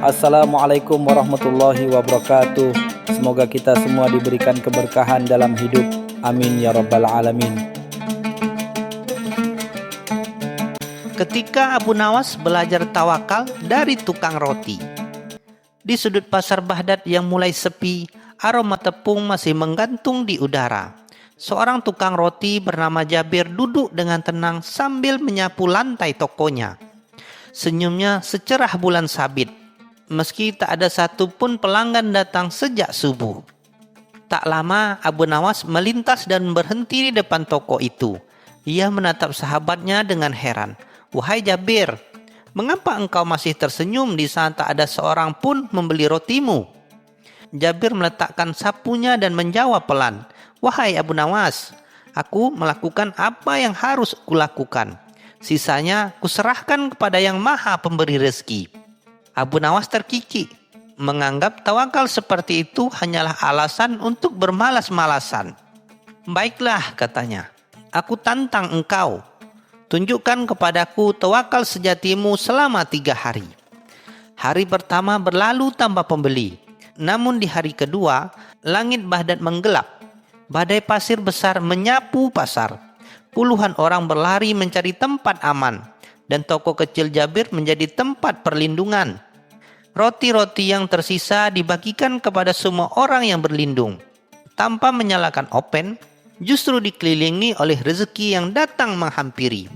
Assalamualaikum warahmatullahi wabarakatuh. Semoga kita semua diberikan keberkahan dalam hidup. Amin ya rabbal alamin. Ketika Abu Nawas belajar tawakal dari tukang roti. Di sudut pasar Baghdad yang mulai sepi, aroma tepung masih menggantung di udara. Seorang tukang roti bernama Jabir duduk dengan tenang sambil menyapu lantai tokonya. Senyumnya secerah bulan sabit, meski tak ada satupun pelanggan datang sejak subuh. Tak lama Abu Nawas melintas dan berhenti di depan toko itu. Ia menatap sahabatnya dengan heran. "Wahai Jabir, mengapa engkau masih tersenyum di saat tak ada seorang pun membeli rotimu?" Jabir meletakkan sapunya dan menjawab pelan, "Wahai Abu Nawas, aku melakukan apa yang harus kulakukan. Sisanya kuserahkan kepada Yang Maha Pemberi Rezeki." Abu Nawas terkikik, menganggap tawakal seperti itu hanyalah alasan untuk bermalas-malasan. "Baiklah," katanya, "aku tantang engkau. Tunjukkan kepadaku tawakal sejatimu selama 3 hari." Hari pertama berlalu tanpa pembeli. Namun di hari kedua, langit Baghdad menggelap. Badai pasir besar menyapu pasar. Puluhan orang berlari mencari tempat aman, dan toko kecil Jabir menjadi tempat perlindungan. Roti-roti yang tersisa dibagikan kepada semua orang yang berlindung. Tanpa menyalakan oven, justru dikelilingi oleh rezeki yang datang menghampiri.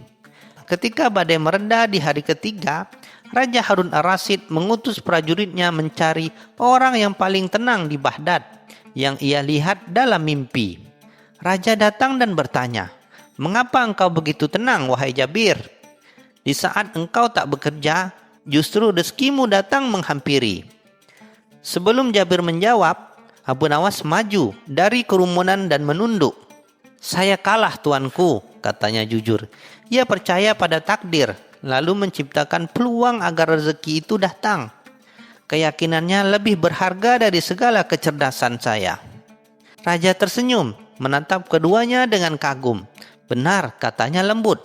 Ketika badai mereda di hari ketiga, Raja Harun ar-Rasyid mengutus prajuritnya mencari orang yang paling tenang di Baghdad, yang ia lihat dalam mimpi. Raja datang dan bertanya, "Mengapa engkau begitu tenang, wahai Jabir? Di saat engkau tak bekerja, justru rezekimu datang menghampiri." Sebelum Jabir menjawab, Abu Nawas maju dari kerumunan dan menunduk. "Saya kalah, tuanku," katanya jujur. Ia percaya pada takdir, lalu menciptakan peluang agar rezeki itu datang. Keyakinannya lebih berharga dari segala kecerdasan saya. Raja tersenyum, menatap keduanya dengan kagum. "Benar," katanya lembut.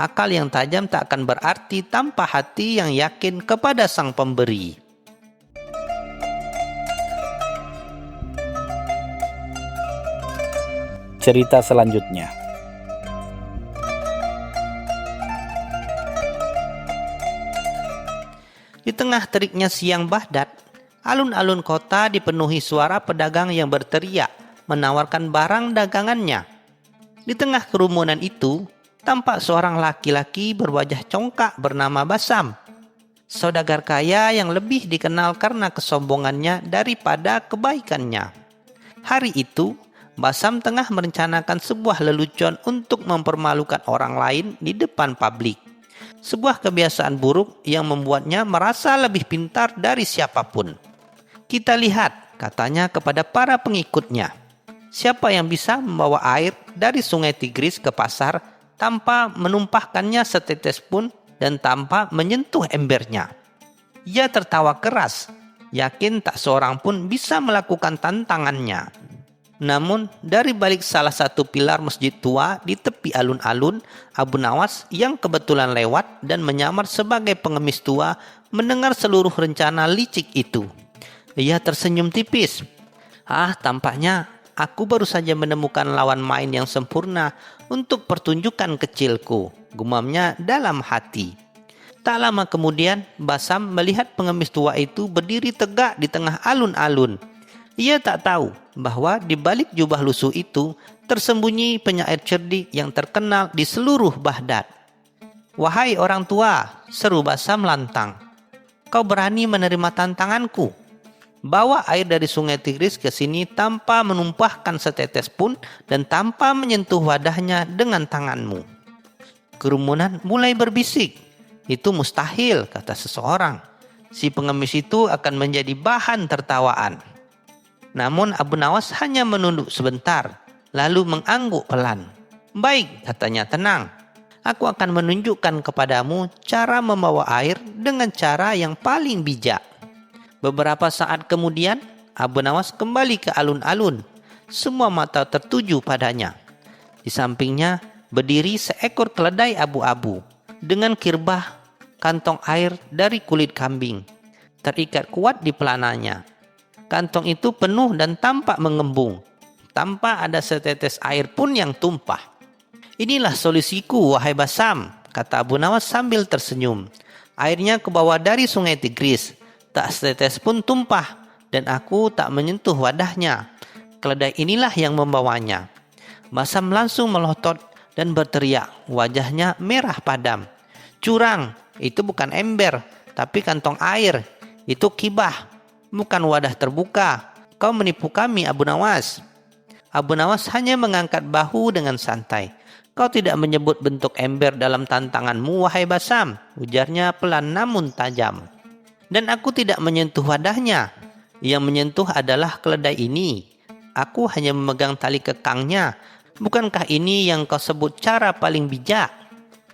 "Akal yang tajam tak akan berarti tanpa hati yang yakin kepada sang pemberi." Cerita selanjutnya. Di tengah teriknya siang Baghdad, alun-alun kota dipenuhi suara pedagang yang berteriak, menawarkan barang dagangannya. Di tengah kerumunan itu, tampak seorang laki-laki berwajah congkak bernama Basam. Saudagar kaya yang lebih dikenal karena kesombongannya daripada kebaikannya. Hari itu, Basam tengah merencanakan sebuah lelucon untuk mempermalukan orang lain di depan publik. Sebuah kebiasaan buruk yang membuatnya merasa lebih pintar dari siapapun. "Kita lihat," katanya kepada para pengikutnya, "siapa yang bisa membawa air dari sungai Tigris ke pasar tanpa menumpahkannya setetes pun dan tanpa menyentuh embernya." Ia tertawa keras, yakin tak seorang pun bisa melakukan tantangannya. Namun, dari balik salah satu pilar masjid tua di tepi alun-alun, Abu Nawas yang kebetulan lewat dan menyamar sebagai pengemis tua mendengar seluruh rencana licik itu. Ia tersenyum tipis. Tampaknya aku baru saja menemukan lawan main yang sempurna untuk pertunjukan kecilku," gumamnya dalam hati. Tak lama kemudian, Basam melihat pengemis tua itu berdiri tegak di tengah alun-alun. Ia tak tahu bahwa di balik jubah lusuh itu tersembunyi penyair cerdik yang terkenal di seluruh Baghdad. "Wahai orang tua," seru Basam lantang, "kau berani menerima tantanganku? Bawa air dari sungai Tigris ke sini tanpa menumpahkan setetes pun dan tanpa menyentuh wadahnya dengan tanganmu." Kerumunan mulai berbisik. "Itu mustahil," kata seseorang. "Si pengemis itu akan menjadi bahan tertawaan." Namun Abu Nawas hanya menunduk sebentar, lalu mengangguk pelan. "Baik," katanya tenang. "Aku akan menunjukkan kepadamu cara membawa air dengan cara yang paling bijak." Beberapa saat kemudian, Abu Nawas kembali ke alun-alun. Semua mata tertuju padanya. Di sampingnya berdiri seekor keledai abu-abu dengan kirbah kantong air dari kulit kambing. terikat kuat di pelananya. Kantong itu penuh dan tampak mengembung, tanpa ada setetes air pun yang tumpah. "Inilah solusiku, wahai Basam," kata Abu Nawas sambil tersenyum. "Airnya kebawa dari sungai Tigris, tak setetes pun tumpah, dan aku tak menyentuh wadahnya. Keledai inilah yang membawanya." Basam langsung melotot dan berteriak, wajahnya merah padam. "Curang, itu bukan ember, tapi kantong air. Itu kibah, bukan wadah terbuka. Kau menipu kami, Abu Nawas." Abu Nawas hanya mengangkat bahu dengan santai. "Kau tidak menyebut bentuk ember dalam tantanganmu, wahai Basam," ujarnya pelan namun tajam. "Dan aku tidak menyentuh wadahnya. Yang menyentuh adalah keledai ini. Aku hanya memegang tali kekangnya. Bukankah ini yang kau sebut cara paling bijak?"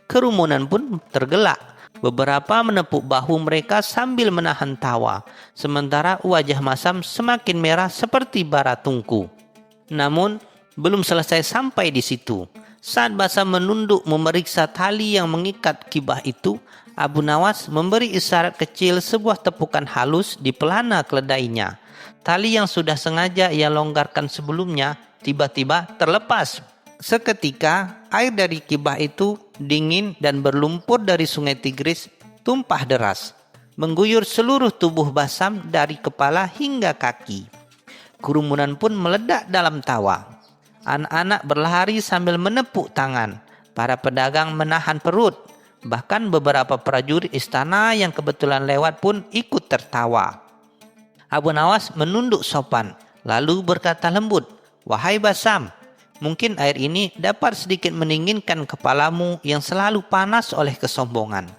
Kerumunan pun tergelak. Beberapa menepuk bahu mereka sambil menahan tawa, sementara wajah Basam semakin merah seperti bara tungku. Namun, belum selesai sampai di situ. Saat Basam menunduk memeriksa tali yang mengikat kibah itu, Abu Nawas memberi isyarat kecil sebuah tepukan halus di pelana keledainya. Tali yang sudah sengaja ia longgarkan sebelumnya tiba-tiba terlepas. Seketika, air dari kibah itu dingin dan berlumpur dari sungai Tigris tumpah deras, mengguyur seluruh tubuh Basam dari kepala hingga kaki. Kerumunan pun meledak dalam tawa. Anak-anak berlari sambil menepuk tangan. Para pedagang menahan perut. Bahkan beberapa prajurit istana yang kebetulan lewat pun ikut tertawa. Abu Nawas menunduk sopan, lalu berkata lembut, "Wahai Basam, mungkin air ini dapat sedikit mendinginkan kepalamu yang selalu panas oleh kesombongan."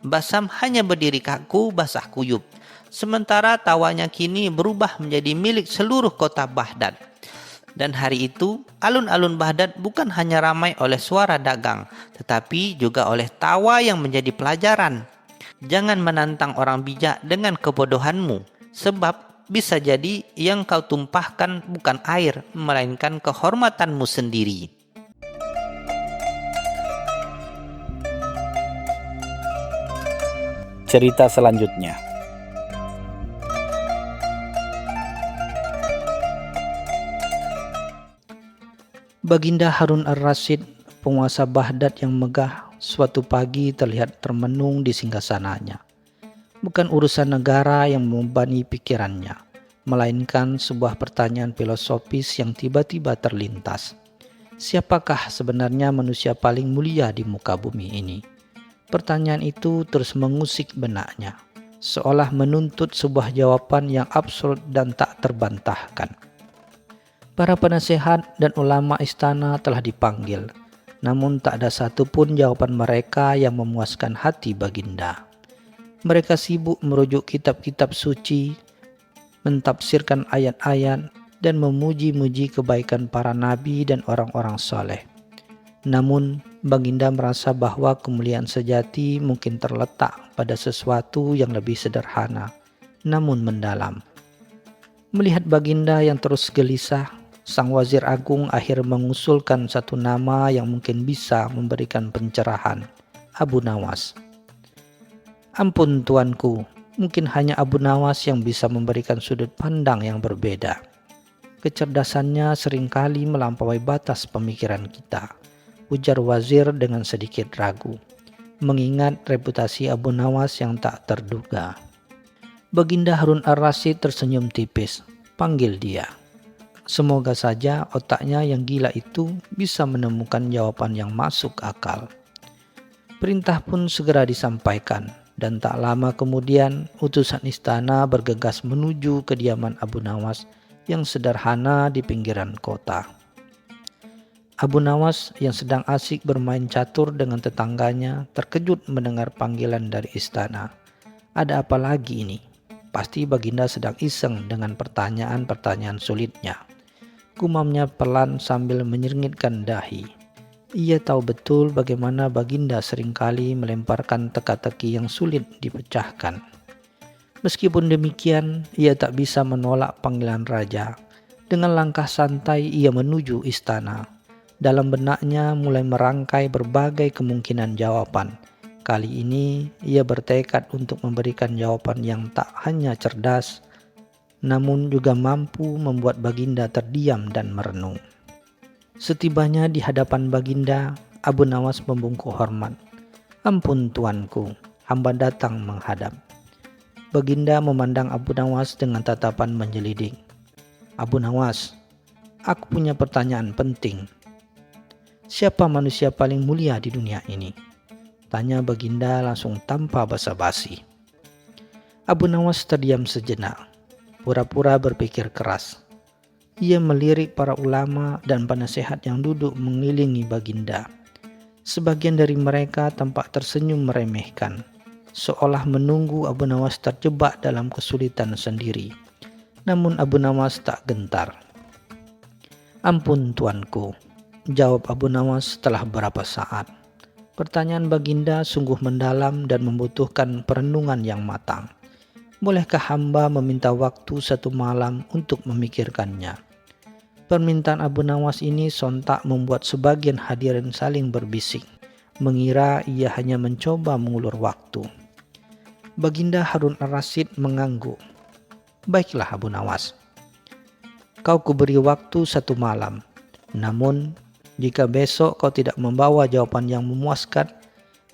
Basam hanya berdiri kaku basah kuyup. Sementara tawanya kini berubah menjadi milik seluruh kota Baghdad. Dan hari itu, alun-alun Baghdad bukan hanya ramai oleh suara dagang, tetapi juga oleh tawa yang menjadi pelajaran. Jangan menantang orang bijak dengan kebodohanmu, sebab bisa jadi yang kau tumpahkan bukan air, melainkan kehormatanmu sendiri. Cerita selanjutnya. Baginda Harun ar-Rasyid, penguasa Baghdad yang megah, suatu pagi terlihat termenung di singgasananya. Bukan urusan negara yang membebani pikirannya, melainkan sebuah pertanyaan filosofis yang tiba-tiba terlintas. Siapakah sebenarnya manusia paling mulia di muka bumi ini? Pertanyaan itu terus mengusik benaknya, seolah menuntut sebuah jawaban yang absurd dan tak terbantahkan. Para penasehat dan ulama istana telah dipanggil, namun tak ada satupun jawaban mereka yang memuaskan hati Baginda. Mereka sibuk merujuk kitab-kitab suci, mentafsirkan ayat-ayat, dan memuji-muji kebaikan para nabi dan orang-orang soleh. Namun, Baginda merasa bahwa kemuliaan sejati mungkin terletak pada sesuatu yang lebih sederhana, namun mendalam. Melihat Baginda yang terus gelisah, Sang Wazir Agung akhir mengusulkan satu nama yang mungkin bisa memberikan pencerahan, Abu Nawas. "Ampun tuanku, mungkin hanya Abu Nawas yang bisa memberikan sudut pandang yang berbeda. Kecerdasannya seringkali melampaui batas pemikiran kita," ujar wazir dengan sedikit ragu, mengingat reputasi Abu Nawas yang tak terduga. Baginda Harun ar-Rasyid tersenyum tipis, panggil dia. Semoga saja otaknya yang gila itu bisa menemukan jawaban yang masuk akal. Perintah pun segera disampaikan, dan tak lama kemudian utusan istana bergegas menuju kediaman Abu Nawas yang sederhana di pinggiran kota. Abu Nawas yang sedang asik bermain catur dengan tetangganya terkejut mendengar panggilan dari istana. Ada apa lagi ini? Pasti Baginda sedang iseng dengan pertanyaan-pertanyaan sulitnya. Gumamnya pelan sambil menyeringgitkan dahi. Ia tahu betul bagaimana Baginda seringkali melemparkan teka-teki yang sulit dipecahkan. Meskipun demikian, ia tak bisa menolak panggilan raja. Dengan langkah santai ia menuju istana. Dalam benaknya mulai merangkai berbagai kemungkinan jawaban Kali ini ia bertekad untuk memberikan jawaban yang tak hanya cerdas, namun juga mampu membuat Baginda terdiam dan merenung. Setibanya di hadapan Baginda, Abu Nawas membungkuk hormat. "Ampun tuanku, hamba datang menghadap." Baginda memandang Abu Nawas dengan tatapan menyelidik. "Abu Nawas, aku punya pertanyaan penting. Siapa manusia paling mulia di dunia ini?" Tanya Baginda langsung tanpa basa-basi. Abu Nawas terdiam sejenak, pura-pura berpikir keras. Ia melirik para ulama dan penasehat yang duduk mengelilingi Baginda. Sebagian dari mereka tampak tersenyum meremehkan, seolah menunggu Abu Nawas terjebak dalam kesulitan sendiri. Namun Abu Nawas tak gentar. "Ampun tuanku," jawab Abu Nawas setelah beberapa saat. Pertanyaan Baginda sungguh mendalam dan membutuhkan perenungan yang matang. "Bolehkah hamba meminta waktu 1 malam untuk memikirkannya?" Permintaan Abu Nawas ini sontak membuat sebagian hadirin saling berbisik, mengira ia hanya mencoba mengulur waktu. Baginda Harun ar-Rasyid mengangguk. "Baiklah Abu Nawas, kau kuberi waktu 1 malam. Namun jika besok kau tidak membawa jawaban yang memuaskan,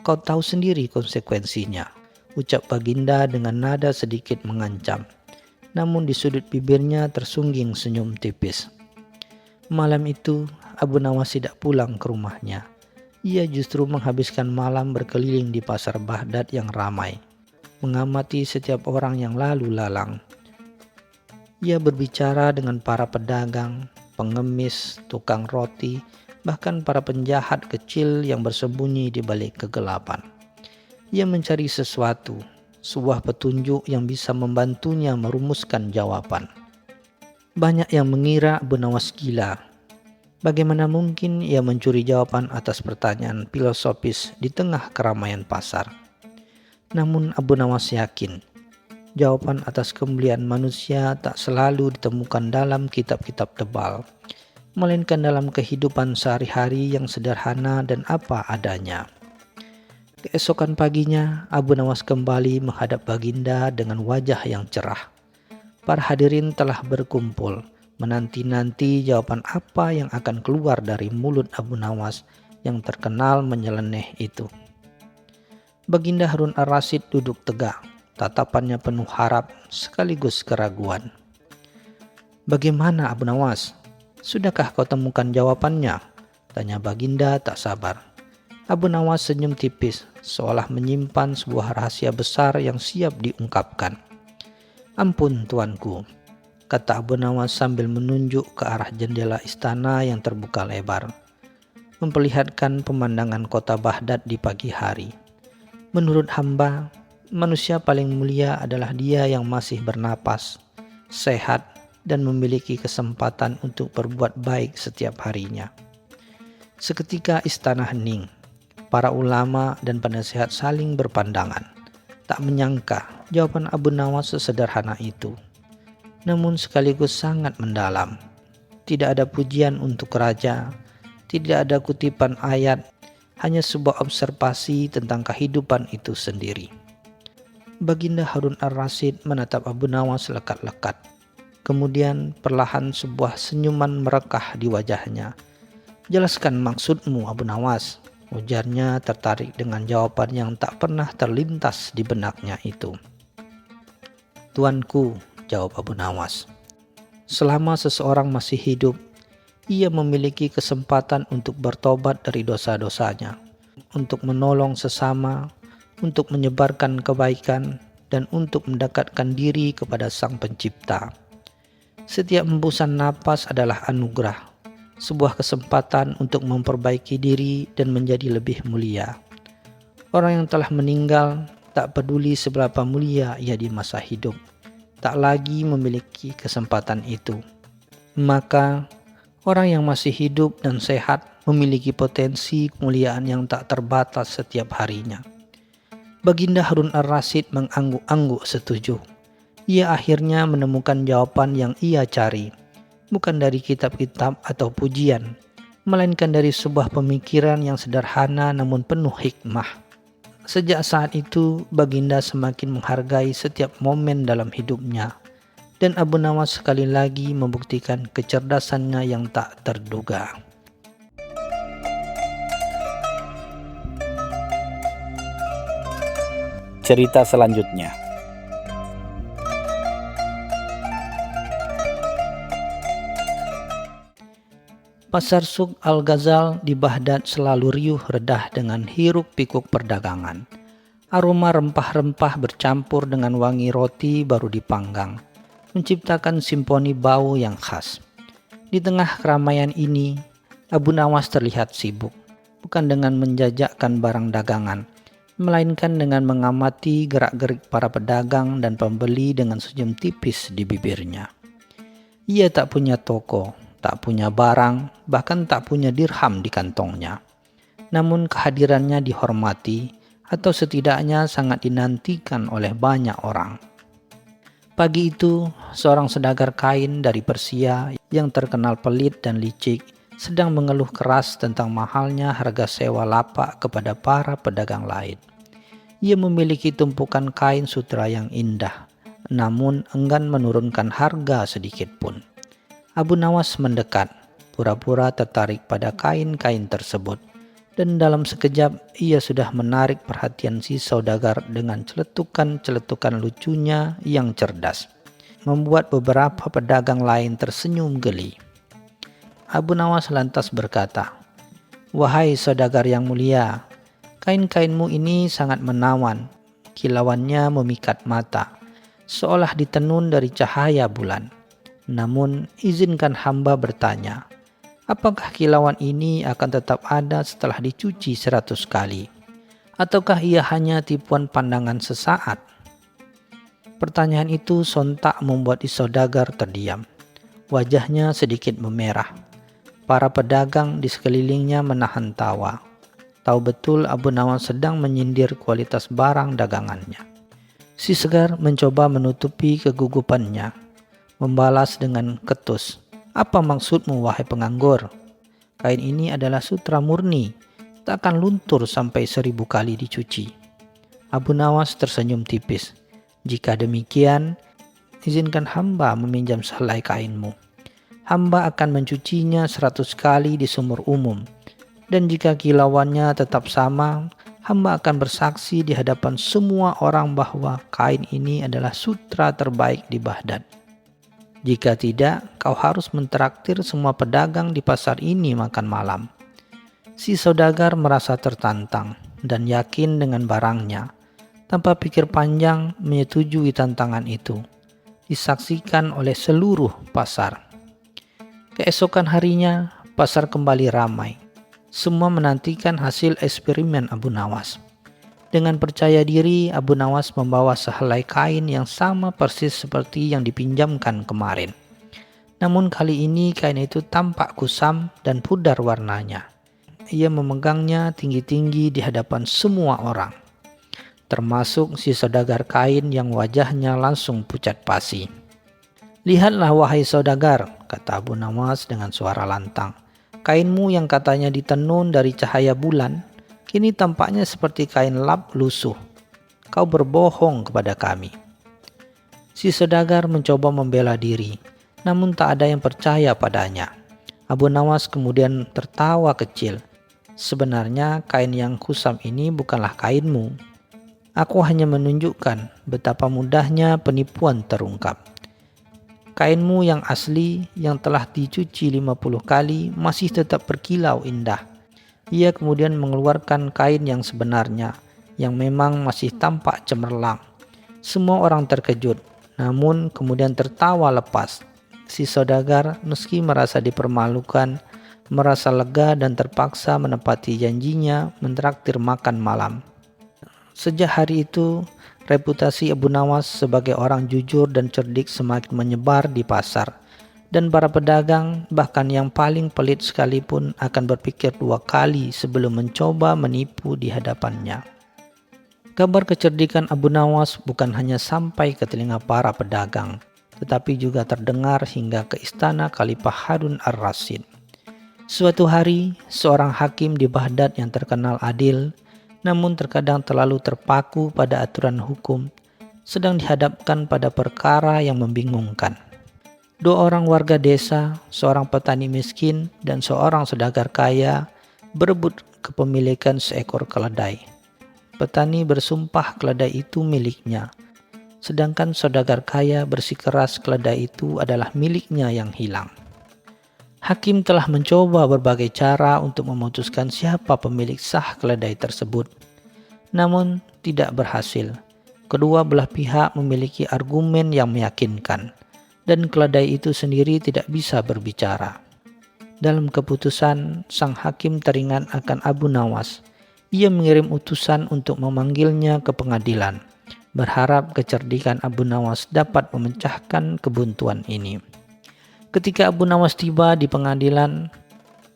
kau tahu sendiri konsekuensinya," ucap Baginda dengan nada sedikit mengancam. Namun di sudut bibirnya tersungging senyum tipis. Malam itu Abu Nawas tidak pulang ke rumahnya. Ia justru menghabiskan malam berkeliling di pasar Baghdad yang ramai, mengamati setiap orang yang lalu lalang. Ia berbicara dengan para pedagang, pengemis, tukang roti, bahkan para penjahat kecil yang bersembunyi di balik kegelapan. Ia mencari sesuatu, sebuah petunjuk yang bisa membantunya merumuskan jawaban. Banyak yang mengira Abu Nawas gila. Bagaimana mungkin ia mencuri jawaban atas pertanyaan filosofis di tengah keramaian pasar? Namun Abu Nawas yakin, jawaban atas kemuliaan manusia tak selalu ditemukan dalam kitab-kitab tebal, melainkan dalam kehidupan sehari-hari yang sederhana dan apa adanya. Keesokan paginya, Abu Nawas kembali menghadap Baginda dengan wajah yang cerah. Para hadirin telah berkumpul, menanti-nanti jawaban apa yang akan keluar dari mulut Abu Nawas yang terkenal menyeleneh itu. Baginda Harun ar-Rasyid duduk tegak, tatapannya penuh harap sekaligus keraguan. "Bagaimana Abu Nawas? Sudahkah kau temukan jawabannya?" tanya Baginda tak sabar. Abu Nawas senyum tipis, seolah menyimpan sebuah rahasia besar yang siap diungkapkan. "Ampun tuanku," kata Abu Nawas sambil menunjuk ke arah jendela istana yang terbuka lebar, memperlihatkan pemandangan kota Baghdad di pagi hari. "Menurut hamba, manusia paling mulia adalah dia yang masih bernapas, sehat, dan memiliki kesempatan untuk berbuat baik setiap harinya." Seketika istana hening. Para ulama dan penasehat saling berpandangan, tak menyangka jawaban Abu Nawas sesederhana itu. Namun sekaligus sangat mendalam. Tidak ada pujian untuk raja, tidak ada kutipan ayat, hanya sebuah observasi tentang kehidupan itu sendiri. Baginda Harun ar-Rasyid menatap Abu Nawas lekat-lekat. Kemudian perlahan sebuah senyuman merekah di wajahnya. "Jelaskan maksudmu Abu Nawas," ujarnya tertarik dengan jawaban yang tak pernah terlintas di benaknya itu. "Tuanku," jawab Abu Nawas, "selama seseorang masih hidup, ia memiliki kesempatan untuk bertobat dari dosa-dosanya, untuk menolong sesama, untuk menyebarkan kebaikan, dan untuk mendekatkan diri kepada Sang Pencipta. Setiap hembusan napas adalah anugerah, sebuah kesempatan untuk memperbaiki diri dan menjadi lebih mulia. Orang yang telah meninggal tak peduli seberapa mulia ia di masa hidup, tak lagi memiliki kesempatan itu. Maka orang yang masih hidup dan sehat memiliki potensi kemuliaan yang tak terbatas setiap harinya." Baginda Harun ar-Rasyid mengangguk-angguk setuju. Ia akhirnya menemukan jawaban yang ia cari, bukan dari kitab-kitab atau pujian, melainkan dari sebuah pemikiran yang sederhana namun penuh hikmah. Sejak saat itu, Baginda semakin menghargai setiap momen dalam hidupnya. Dan Abu Nawas sekali lagi membuktikan kecerdasannya yang tak terduga. Cerita selanjutnya. Pasar Suk Al-Ghazal di Baghdad selalu riuh redah dengan hiruk-pikuk perdagangan. Aroma rempah-rempah bercampur dengan wangi roti baru dipanggang, menciptakan simfoni bau yang khas. Di tengah keramaian ini, Abu Nawas terlihat sibuk, bukan dengan menjajakkan barang dagangan, melainkan dengan mengamati gerak-gerik para pedagang dan pembeli dengan senyum tipis di bibirnya. Ia tak punya toko, tak punya barang, bahkan tak punya dirham di kantongnya. Namun kehadirannya dihormati atau setidaknya sangat dinantikan oleh banyak orang. Pagi itu, seorang saudagar kain dari Persia yang terkenal pelit dan licik sedang mengeluh keras tentang mahalnya harga sewa lapak kepada para pedagang lain. Ia memiliki tumpukan kain sutra yang indah, namun enggan menurunkan harga sedikit pun. Abu Nawas mendekat, pura-pura tertarik pada kain-kain tersebut, dan dalam sekejap ia sudah menarik perhatian si saudagar dengan celetukan-celetukan lucunya yang cerdas, membuat beberapa pedagang lain tersenyum geli. Abu Nawas lantas berkata, "Wahai saudagar yang mulia, kain-kainmu ini sangat menawan, kilauannya memikat mata, seolah ditenun dari cahaya bulan. Namun izinkan hamba bertanya, apakah kilauan ini akan tetap ada setelah dicuci 100 kali? Ataukah ia hanya tipuan pandangan sesaat?" Pertanyaan itu sontak membuat si saudagar terdiam. Wajahnya sedikit memerah. Para pedagang di sekelilingnya menahan tawa. Tahu betul Abu Nawas sedang menyindir kualitas barang dagangannya. Si Segar mencoba menutupi kegugupannya, membalas dengan ketus, "Apa maksudmu wahai penganggur? Kain ini adalah sutra murni, tak akan luntur sampai 1000 kali dicuci." Abu Nawas tersenyum tipis. "Jika demikian, izinkan hamba meminjam sehelai kainmu. Hamba akan mencucinya 100 kali di sumur umum. Dan jika kilauannya tetap sama, hamba akan bersaksi di hadapan semua orang bahwa kain ini adalah sutra terbaik di Baghdad. Jika tidak, kau harus mentraktir semua pedagang di pasar ini makan malam." Si saudagar merasa tertantang dan yakin dengan barangnya. Tanpa pikir panjang menyetujui tantangan itu. Disaksikan oleh seluruh pasar. Keesokan harinya, pasar kembali ramai. Semua menantikan hasil eksperimen Abu Nawas. Dengan percaya diri, Abu Nawas membawa sehelai kain yang sama persis seperti yang dipinjamkan kemarin. Namun kali ini kain itu tampak kusam dan pudar warnanya. Ia memegangnya tinggi-tinggi di hadapan semua orang, termasuk si saudagar kain yang wajahnya langsung pucat pasi. "Lihatlah wahai saudagar," kata Abu Nawas dengan suara lantang. "Kainmu yang katanya ditenun dari cahaya bulan, kini tampaknya seperti kain lap lusuh. Kau berbohong kepada kami." Si saudagar mencoba membela diri, namun tak ada yang percaya padanya. Abu Nawas kemudian tertawa kecil. "Sebenarnya kain yang kusam ini bukanlah kainmu. Aku hanya menunjukkan betapa mudahnya penipuan terungkap. Kainmu yang asli yang telah dicuci 50 kali masih tetap berkilau indah." Ia kemudian mengeluarkan kain yang sebenarnya, yang memang masih tampak cemerlang. Semua orang terkejut, namun kemudian tertawa lepas. Si saudagar meski merasa dipermalukan, merasa lega dan terpaksa menepati janjinya mentraktir makan malam. Sejak hari itu, reputasi Abu Nawas sebagai orang jujur dan cerdik semakin menyebar di pasar. Dan para pedagang, bahkan yang paling pelit sekalipun, akan berpikir 2 kali sebelum mencoba menipu di hadapannya. Kabar kecerdikan Abu Nawas bukan hanya sampai ke telinga para pedagang, tetapi juga terdengar hingga ke istana Khalifah Harun ar-Rasyid. Suatu hari, seorang hakim di Baghdad yang terkenal adil namun terkadang terlalu terpaku pada aturan hukum, sedang dihadapkan pada perkara yang membingungkan. 2 orang warga desa, seorang petani miskin dan seorang saudagar kaya, berebut kepemilikan seekor keledai. Petani bersumpah keledai itu miliknya, sedangkan saudagar kaya bersikeras keledai itu adalah miliknya yang hilang. Hakim telah mencoba berbagai cara untuk memutuskan siapa pemilik sah keledai tersebut, namun tidak berhasil. Kedua belah pihak memiliki argumen yang meyakinkan, dan keledai itu sendiri tidak bisa berbicara. Dalam keputusan, sang hakim teringat akan Abu Nawas. Ia mengirim utusan untuk memanggilnya ke pengadilan, berharap kecerdikan Abu Nawas dapat memecahkan kebuntuan ini. Ketika Abu Nawas tiba di pengadilan,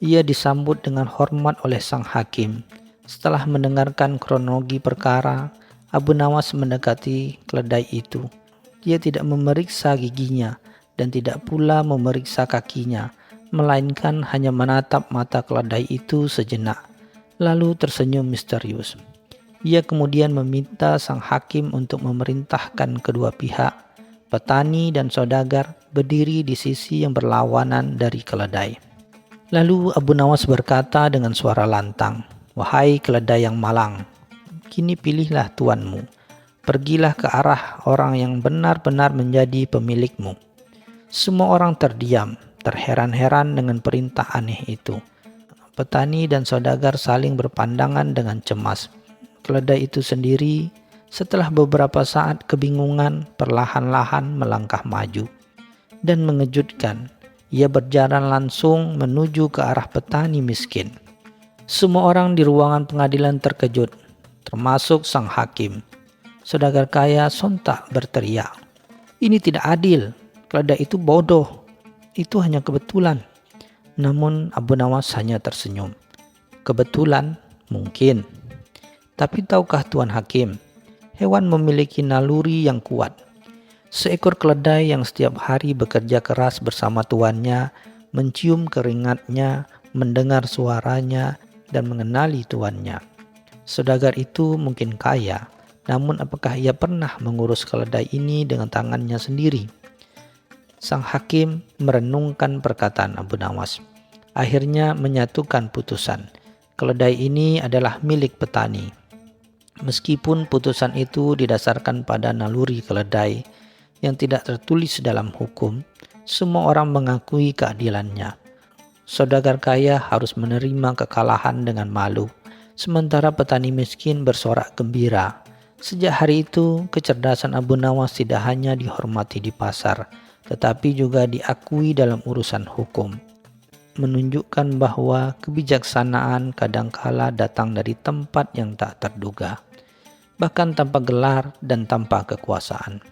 ia disambut dengan hormat oleh sang hakim. Setelah mendengarkan kronologi perkara, Abu Nawas mendekati keledai itu. Dia tidak memeriksa giginya dan tidak pula memeriksa kakinya, melainkan hanya menatap mata keledai itu sejenak, lalu tersenyum misterius. Ia kemudian meminta sang hakim untuk memerintahkan kedua pihak, petani dan saudagar, berdiri di sisi yang berlawanan dari keledai. Lalu Abu Nawas berkata dengan suara lantang, "Wahai keledai yang malang, kini pilihlah tuanmu. Pergilah ke arah orang yang benar-benar menjadi pemilikmu." Semua orang terdiam, terheran-heran dengan perintah aneh itu. Petani dan saudagar saling berpandangan dengan cemas. Keledai itu sendiri, setelah beberapa saat kebingungan, perlahan-lahan melangkah maju. Dan mengejutkan, ia berjalan langsung menuju ke arah petani miskin. Semua orang di ruangan pengadilan terkejut, termasuk sang hakim. Saudagar kaya sontak berteriak, "Ini tidak adil, keledai itu bodoh, itu hanya kebetulan." Namun Abu Nawas hanya tersenyum. Kebetulan? Mungkin. Tapi tahukah Tuan Hakim, hewan memiliki naluri yang kuat. Seekor keledai yang setiap hari bekerja keras bersama tuannya, mencium keringatnya, mendengar suaranya, dan mengenali tuannya. Saudagar itu mungkin kaya, namun apakah ia pernah mengurus keledai ini dengan tangannya sendiri? Sang hakim merenungkan perkataan Abu Nawas. Akhirnya menyatukan putusan. Keledai ini adalah milik petani. Meskipun putusan itu didasarkan pada naluri keledai yang tidak tertulis dalam hukum, semua orang mengakui keadilannya. Saudagar kaya harus menerima kekalahan dengan malu, sementara petani miskin bersorak gembira. Sejak hari itu, kecerdasan Abu Nawas tidak hanya dihormati di pasar, tetapi juga diakui dalam urusan hukum. Menunjukkan bahwa kebijaksanaan kadangkala datang dari tempat yang tak terduga, bahkan tanpa gelar dan tanpa kekuasaan.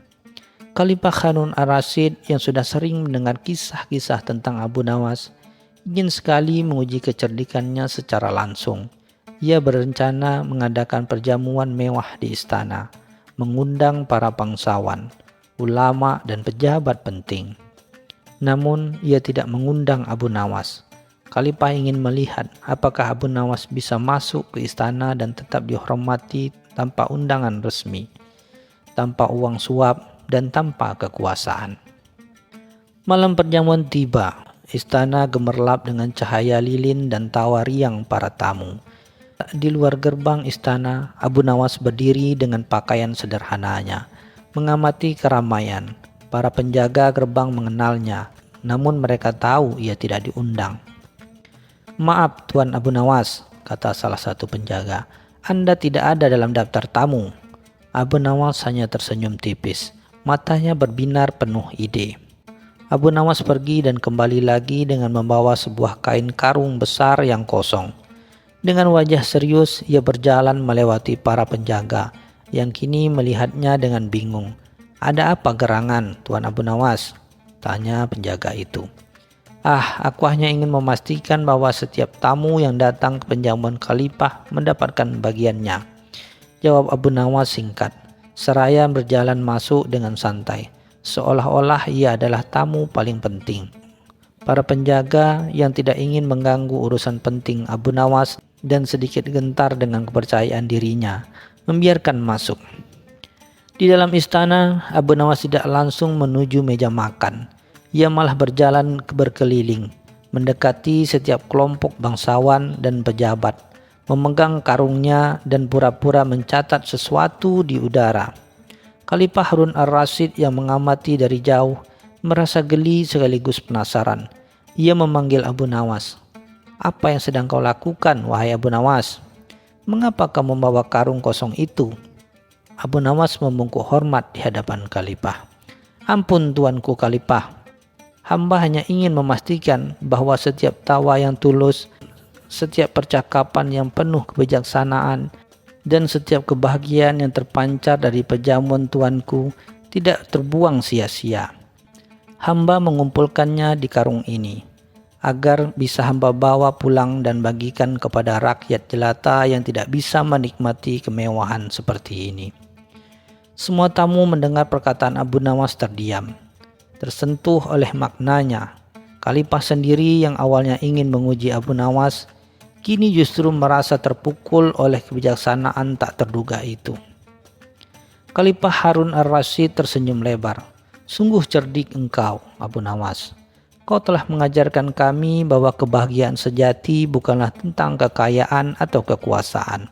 Khalifah Harun ar-Rasyid yang sudah sering mendengar kisah-kisah tentang Abu Nawas ingin sekali menguji kecerdikannya secara langsung. Ia berencana mengadakan perjamuan mewah di istana, mengundang para bangsawan, ulama dan pejabat penting. Namun ia tidak mengundang Abu Nawas. Khalifah ingin melihat apakah Abu Nawas bisa masuk ke istana dan tetap dihormati tanpa undangan resmi, tanpa uang suap, dan tanpa kekuasaan. Malam perjamuan tiba. Istana gemerlap dengan cahaya lilin dan tawa riang para tamu. Di luar gerbang istana, Abu Nawas berdiri dengan pakaian sederhananya, mengamati keramaian. Para penjaga gerbang mengenalnya, namun mereka tahu ia tidak diundang. "Maaf Tuan Abu Nawas," kata salah satu penjaga, "Anda tidak ada dalam daftar tamu." Abu Nawas hanya tersenyum tipis, matanya berbinar penuh ide. Abu Nawas pergi dan kembali lagi dengan membawa sebuah kain karung besar yang kosong. Dengan wajah serius, ia berjalan melewati para penjaga yang kini melihatnya dengan bingung. "Ada apa gerangan, Tuan Abu Nawas?" tanya penjaga itu. Aku hanya ingin memastikan bahwa setiap tamu yang datang ke penjamuan Khalifah mendapatkan bagiannya," jawab Abu Nawas singkat, seraya berjalan masuk dengan santai, seolah-olah ia adalah tamu paling penting. Para penjaga yang tidak ingin mengganggu urusan penting Abu Nawas dan sedikit gentar dengan kepercayaan dirinya, membiarkan masuk. Di dalam istana, Abu Nawas tidak langsung menuju meja makan. Ia malah berjalan berkeliling, mendekati setiap kelompok bangsawan dan pejabat, memegang karungnya dan pura-pura mencatat sesuatu di udara. Khalifah Harun ar-Rasyid yang mengamati dari jauh merasa geli sekaligus penasaran. Ia memanggil Abu Nawas. "Apa yang sedang kau lakukan, wahai Abu Nawas? Mengapa kau membawa karung kosong itu?" Abu Nawas membungkuk hormat di hadapan Khalifah. "Ampun tuanku Khalifah, hamba hanya ingin memastikan bahwa setiap tawa yang tulus, setiap percakapan yang penuh kebijaksanaan, dan setiap kebahagiaan yang terpancar dari pejamuan tuanku tidak terbuang sia-sia. Hamba mengumpulkannya di karung ini, agar bisa hamba bawa pulang dan bagikan kepada rakyat jelata yang tidak bisa menikmati kemewahan seperti ini." Semua tamu mendengar perkataan Abu Nawas terdiam, tersentuh oleh maknanya. Khalifah sendiri yang awalnya ingin menguji Abu Nawas, kini justru merasa terpukul oleh kebijaksanaan tak terduga itu. Khalifah Harun ar-Rasyid tersenyum lebar. "Sungguh cerdik engkau, Abu Nawas. Kau telah mengajarkan kami bahwa kebahagiaan sejati bukanlah tentang kekayaan atau kekuasaan,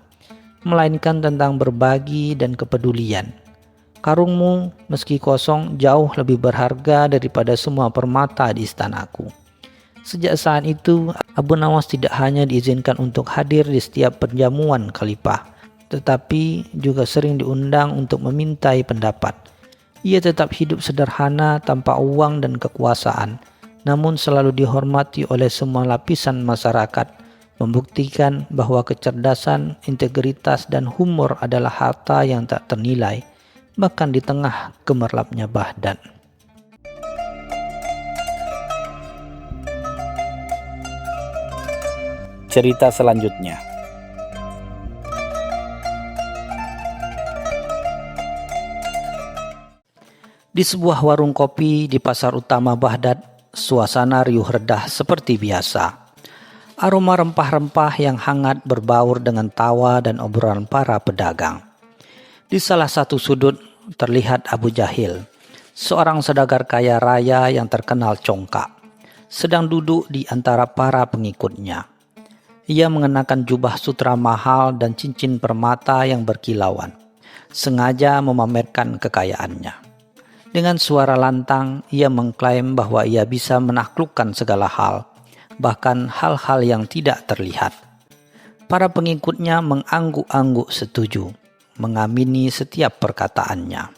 melainkan tentang berbagi dan kepedulian. Karungmu meski kosong jauh lebih berharga daripada semua permata di istanaku." Sejak saat itu, Abu Nawas tidak hanya diizinkan untuk hadir di setiap perjamuan Khalifah, tetapi juga sering diundang untuk memintai pendapat. Ia tetap hidup sederhana tanpa uang dan kekuasaan, namun selalu dihormati oleh semua lapisan masyarakat, membuktikan bahwa kecerdasan, integritas, dan humor adalah harta yang tak ternilai, bahkan di tengah gemerlapnya Baghdad. Cerita selanjutnya. Di sebuah warung kopi di pasar utama Baghdad, suasana riuh redah seperti biasa. Aroma rempah-rempah yang hangat berbaur dengan tawa dan obrolan para pedagang. Di salah satu sudut terlihat Abu Jahil, seorang saudagar kaya raya yang terkenal congkak, sedang duduk di antara para pengikutnya. Ia mengenakan jubah sutra mahal dan cincin permata yang berkilauan, sengaja memamerkan kekayaannya. Dengan suara lantang, ia mengklaim bahwa ia bisa menaklukkan segala hal, bahkan hal-hal yang tidak terlihat. Para pengikutnya mengangguk-angguk setuju, mengamini setiap perkataannya.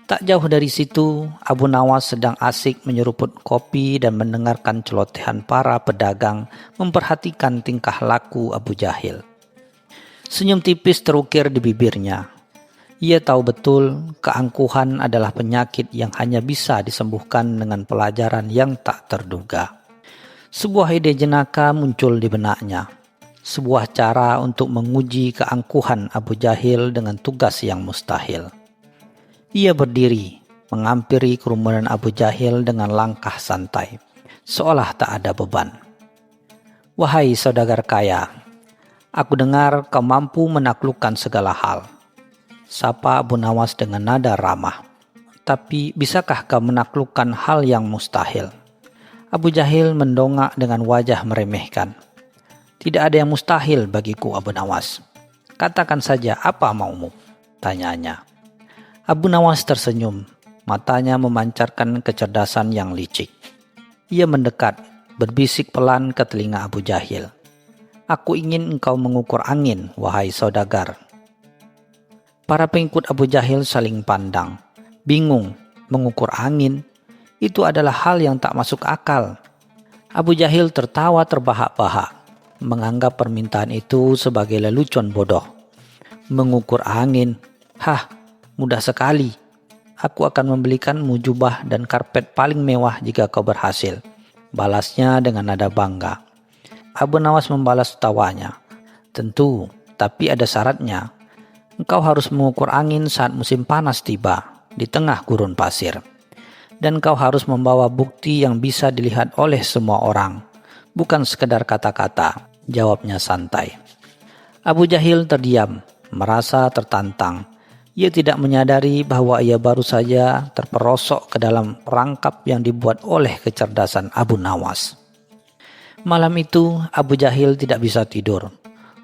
Tak jauh dari situ, Abu Nawas sedang asik menyeruput kopi dan mendengarkan celotehan para pedagang memperhatikan tingkah laku Abu Jahil. Senyum tipis terukir di bibirnya. Ia tahu betul keangkuhan adalah penyakit yang hanya bisa disembuhkan dengan pelajaran yang tak terduga. Sebuah ide jenaka muncul di benaknya. Sebuah cara untuk menguji keangkuhan Abu Jahil dengan tugas yang mustahil. Ia berdiri, menghampiri kerumunan Abu Jahil dengan langkah santai, seolah tak ada beban. "Wahai saudagar kaya, aku dengar kau mampu menaklukkan segala hal," sapa Abu Nawas dengan nada ramah. "Tapi bisakah kau menaklukkan hal yang mustahil?" Abu Jahil mendongak dengan wajah meremehkan. "Tidak ada yang mustahil bagiku, Abu Nawas. Katakan saja apa maumu?" tanyanya. Abu Nawas tersenyum, matanya memancarkan kecerdasan yang licik. Ia mendekat, berbisik pelan ke telinga Abu Jahil. "Aku ingin engkau mengukur angin, wahai saudagar." Para pengikut Abu Jahil saling pandang, bingung. Mengukur angin, itu adalah hal yang tak masuk akal. Abu Jahil tertawa terbahak-bahak, menganggap permintaan itu sebagai lelucon bodoh. "Mengukur angin? Hah, mudah sekali. Aku akan membelikanmu jubah dan karpet paling mewah jika kau berhasil," balasnya dengan nada bangga. Abu Nawas membalas tawanya. "Tentu, tapi ada syaratnya. Engkau harus mengukur angin saat musim panas tiba, di tengah gurun pasir. Dan kau harus membawa bukti yang bisa dilihat oleh semua orang, bukan sekedar kata-kata. jawabnya santai. Abu Jahil terdiam, merasa tertantang. Ia tidak menyadari bahwa ia baru saja terperosok ke dalam perangkap yang dibuat oleh kecerdasan Abu Nawas. Malam itu Abu Jahil tidak bisa tidur.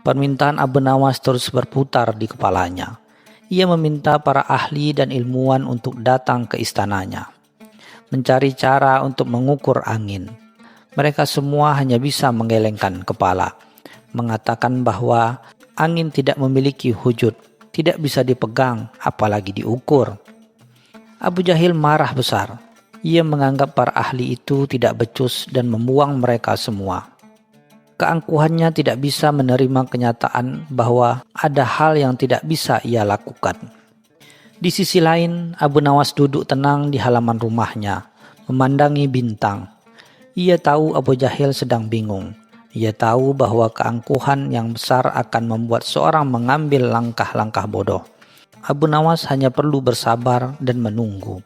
Permintaan Abu Nawas terus berputar di kepalanya. Ia meminta para ahli dan ilmuwan untuk datang ke istananya, mencari cara untuk mengukur angin. Mereka semua hanya bisa menggelengkan kepala, mengatakan bahwa angin tidak memiliki wujud, tidak bisa dipegang, apalagi diukur. Abu Jahil marah besar. Ia menganggap para ahli itu tidak becus dan membuang mereka semua. Keangkuhannya tidak bisa menerima kenyataan bahwa ada hal yang tidak bisa ia lakukan. Di sisi lain, Abu Nawas duduk tenang di halaman rumahnya, memandangi bintang. Ia tahu Abu Jahil sedang bingung. Ia tahu bahwa keangkuhan yang besar akan membuat seorang mengambil langkah-langkah bodoh. Abu Nawas hanya perlu bersabar dan menunggu.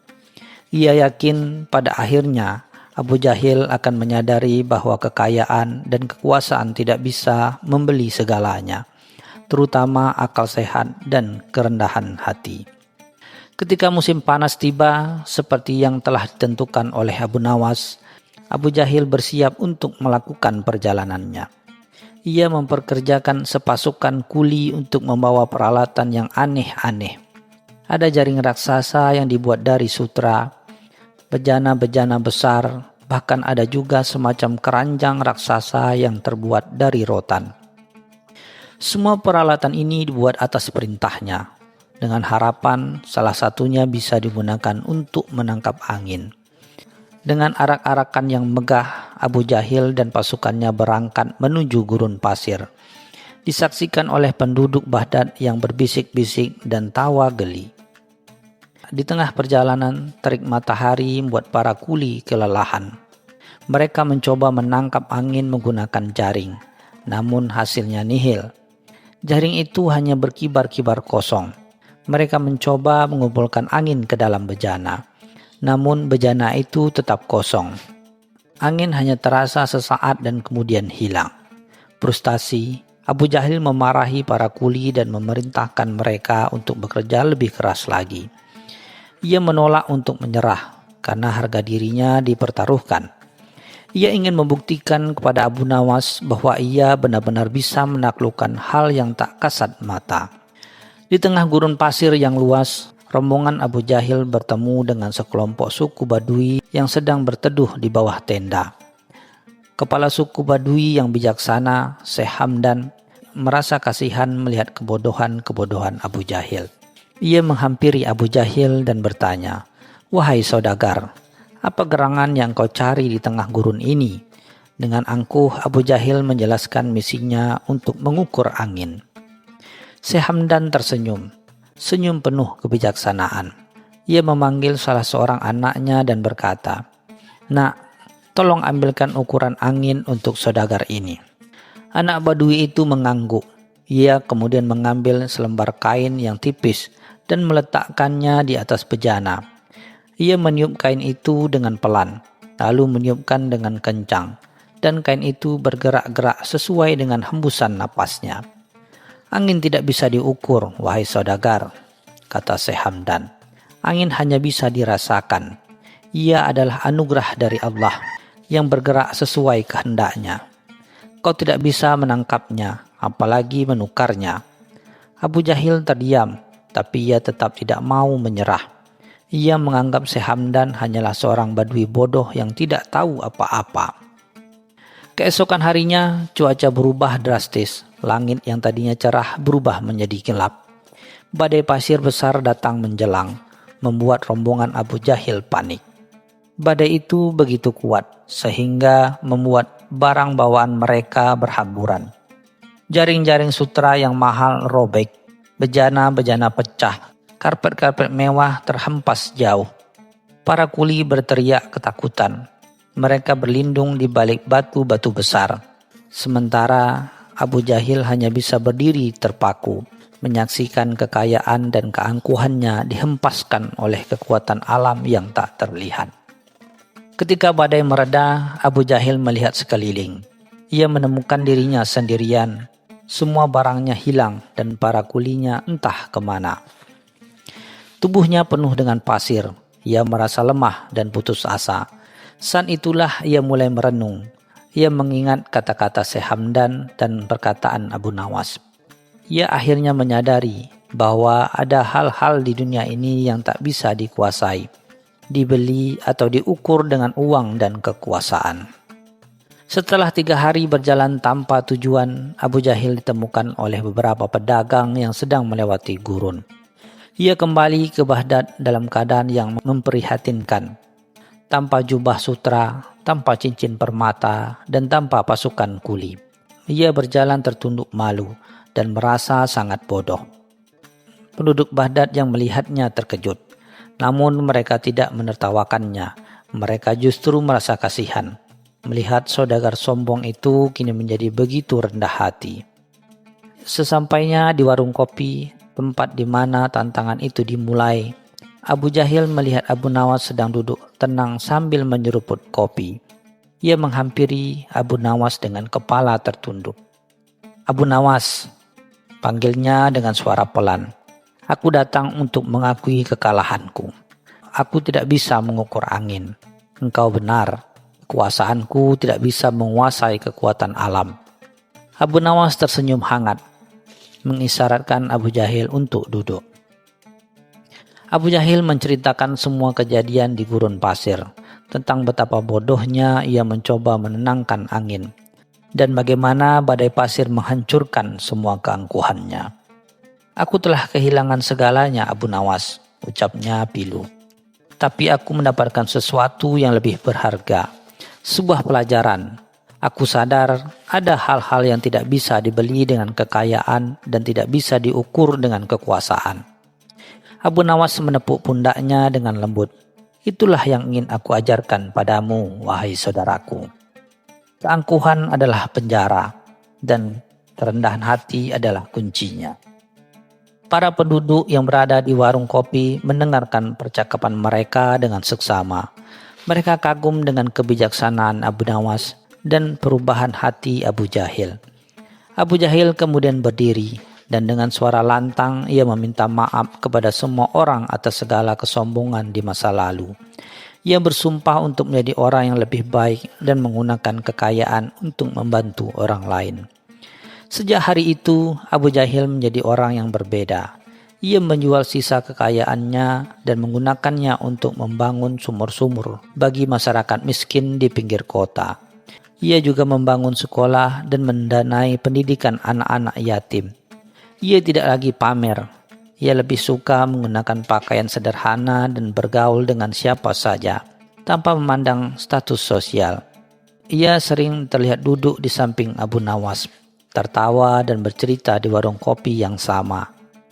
Ia yakin pada akhirnya Abu Jahil akan menyadari bahwa kekayaan dan kekuasaan tidak bisa membeli segalanya, terutama akal sehat dan kerendahan hati. Ketika musim panas tiba, seperti yang telah ditentukan oleh Abu Nawas, Abu Jahil bersiap untuk melakukan perjalanannya. Ia memperkerjakan sepasukan kuli untuk membawa peralatan yang aneh-aneh. Ada jaring raksasa yang dibuat dari sutra, bejana-bejana besar, bahkan ada juga semacam keranjang raksasa yang terbuat dari rotan. Semua peralatan ini dibuat atas perintahnya, dengan harapan salah satunya bisa digunakan untuk menangkap angin. Dengan arak-arakan yang megah, Abu Jahil dan pasukannya berangkat menuju gurun pasir. Disaksikan oleh penduduk Baghdad yang berbisik-bisik dan tawa geli. Di tengah perjalanan, terik matahari membuat para kuli kelelahan. Mereka mencoba menangkap angin menggunakan jaring, namun hasilnya nihil. Jaring itu hanya berkibar-kibar kosong. Mereka mencoba mengumpulkan angin ke dalam bejana, namun bejana itu tetap kosong. Angin hanya terasa sesaat dan kemudian hilang. Frustasi, Abu Jahil memarahi para kuli dan memerintahkan mereka untuk bekerja lebih keras lagi. Ia menolak untuk menyerah karena harga dirinya dipertaruhkan. Ia ingin membuktikan kepada Abu Nawas bahwa ia benar-benar bisa menaklukkan hal yang tak kasat mata. Di tengah gurun pasir yang luas, rombongan Abu Jahil bertemu dengan sekelompok suku Badui yang sedang berteduh di bawah tenda. Kepala suku Badui yang bijaksana, Syekh Hamdan, merasa kasihan melihat kebodohan-kebodohan Abu Jahil. Ia menghampiri Abu Jahil dan bertanya, "Wahai saudagar, apa gerangan yang kau cari di tengah gurun ini?" Dengan angkuh Abu Jahil menjelaskan misinya untuk mengukur angin. Syekh Hamdan tersenyum, senyum penuh kebijaksanaan. Ia memanggil salah seorang anaknya dan berkata, "Nak, tolong ambilkan ukuran angin untuk saudagar ini." Anak Badui itu mengangguk. Ia kemudian mengambil selembar kain yang tipis dan meletakkannya di atas bejana. Ia meniup kain itu dengan pelan, lalu meniupkan dengan kencang, dan kain itu bergerak-gerak sesuai dengan hembusan napasnya. "Angin tidak bisa diukur, wahai saudagar," kata Syekh Hamdan. "Angin hanya bisa dirasakan. Ia adalah anugerah dari Allah yang bergerak sesuai kehendaknya. Kau tidak bisa menangkapnya, apalagi menukarnya." Abu Jahil terdiam, tapi ia tetap tidak mau menyerah. Ia menganggap Syekh Hamdan hanyalah seorang badui bodoh yang tidak tahu apa-apa. Keesokan harinya, cuaca berubah drastis. Langit yang tadinya cerah berubah menjadi gelap. Badai pasir besar datang menjelang, membuat rombongan Abu Jahil panik. Badai itu begitu kuat, sehingga membuat barang bawaan mereka berhamburan. Jaring-jaring sutra yang mahal robek, bejana-bejana pecah, karpet-karpet mewah terhempas jauh. Para kuli berteriak ketakutan. Mereka berlindung di balik batu-batu besar. Sementara Abu Jahil hanya bisa berdiri terpaku, menyaksikan kekayaan dan keangkuhannya dihempaskan oleh kekuatan alam yang tak terlihat. Ketika badai mereda, Abu Jahil melihat sekeliling. Ia menemukan dirinya sendirian. Semua barangnya hilang dan para kulinya entah kemana. Tubuhnya penuh dengan pasir. Ia merasa lemah dan putus asa. Saat itulah ia mulai merenung. Ia mengingat kata-kata Syekh Hamdan dan perkataan Abu Nawas. Ia akhirnya menyadari bahwa ada hal-hal di dunia ini yang tak bisa dikuasai, dibeli atau diukur dengan uang dan kekuasaan. Setelah 3 hari berjalan tanpa tujuan, Abu Jahil ditemukan oleh beberapa pedagang yang sedang melewati gurun. Ia kembali ke Baghdad dalam keadaan yang memprihatinkan. Tanpa jubah sutra, tanpa cincin permata, dan tanpa pasukan kuli. Ia berjalan tertunduk malu dan merasa sangat bodoh. Penduduk Baghdad yang melihatnya terkejut. Namun mereka tidak menertawakannya. Mereka justru merasa kasihan. Melihat saudagar sombong itu kini menjadi begitu rendah hati. Sesampainya di warung kopi, tempat di mana tantangan itu dimulai, Abu Jahil melihat Abu Nawas sedang duduk tenang sambil menyeruput kopi. Ia menghampiri Abu Nawas dengan kepala tertunduk. "Abu Nawas," panggilnya dengan suara pelan. "Aku datang untuk mengakui kekalahanku. Aku tidak bisa mengukur angin. Engkau benar. Kekuasaanku tidak bisa menguasai kekuatan alam." Abu Nawas tersenyum hangat, mengisyaratkan Abu Jahil untuk duduk. Abu Jahil menceritakan semua kejadian di gurun pasir, tentang betapa bodohnya ia mencoba menenangkan angin, dan bagaimana badai pasir menghancurkan semua keangkuhannya. "Aku telah kehilangan segalanya, Abu Nawas," ucapnya pilu. "Tapi aku mendapatkan sesuatu yang lebih berharga. Sebuah pelajaran. Aku sadar ada hal-hal yang tidak bisa dibeli dengan kekayaan dan tidak bisa diukur dengan kekuasaan." Abu Nawas menepuk pundaknya dengan lembut. "Itulah yang ingin aku ajarkan padamu, wahai saudaraku. Keangkuhan adalah penjara dan kerendahan hati adalah kuncinya." Para penduduk yang berada di warung kopi mendengarkan percakapan mereka dengan seksama. Mereka kagum dengan kebijaksanaan Abu Nawas dan perubahan hati Abu Jahil. Abu Jahil kemudian berdiri dan dengan suara lantang ia meminta maaf kepada semua orang atas segala kesombongan di masa lalu. Ia bersumpah untuk menjadi orang yang lebih baik dan menggunakan kekayaan untuk membantu orang lain. Sejak hari itu, Abu Jahil menjadi orang yang berbeda. Ia menjual sisa kekayaannya dan menggunakannya untuk membangun sumur-sumur bagi masyarakat miskin di pinggir kota. Ia juga membangun sekolah dan mendanai pendidikan anak-anak yatim. Ia tidak lagi pamer. Ia lebih suka menggunakan pakaian sederhana dan bergaul dengan siapa saja, tanpa memandang status sosial. Ia sering terlihat duduk di samping Abu Nawas, tertawa dan bercerita di warung kopi yang sama,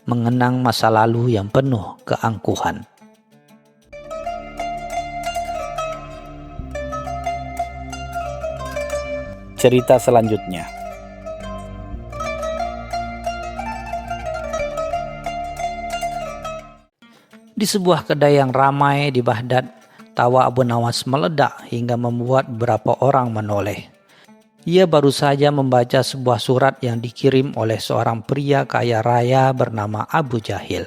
mengenang masa lalu yang penuh keangkuhan. Cerita selanjutnya. Di sebuah kedai yang ramai di Baghdad, tawa Abu Nawas meledak hingga membuat beberapa orang menoleh. Ia baru saja membaca sebuah surat yang dikirim oleh seorang pria kaya raya bernama Abu Jahil.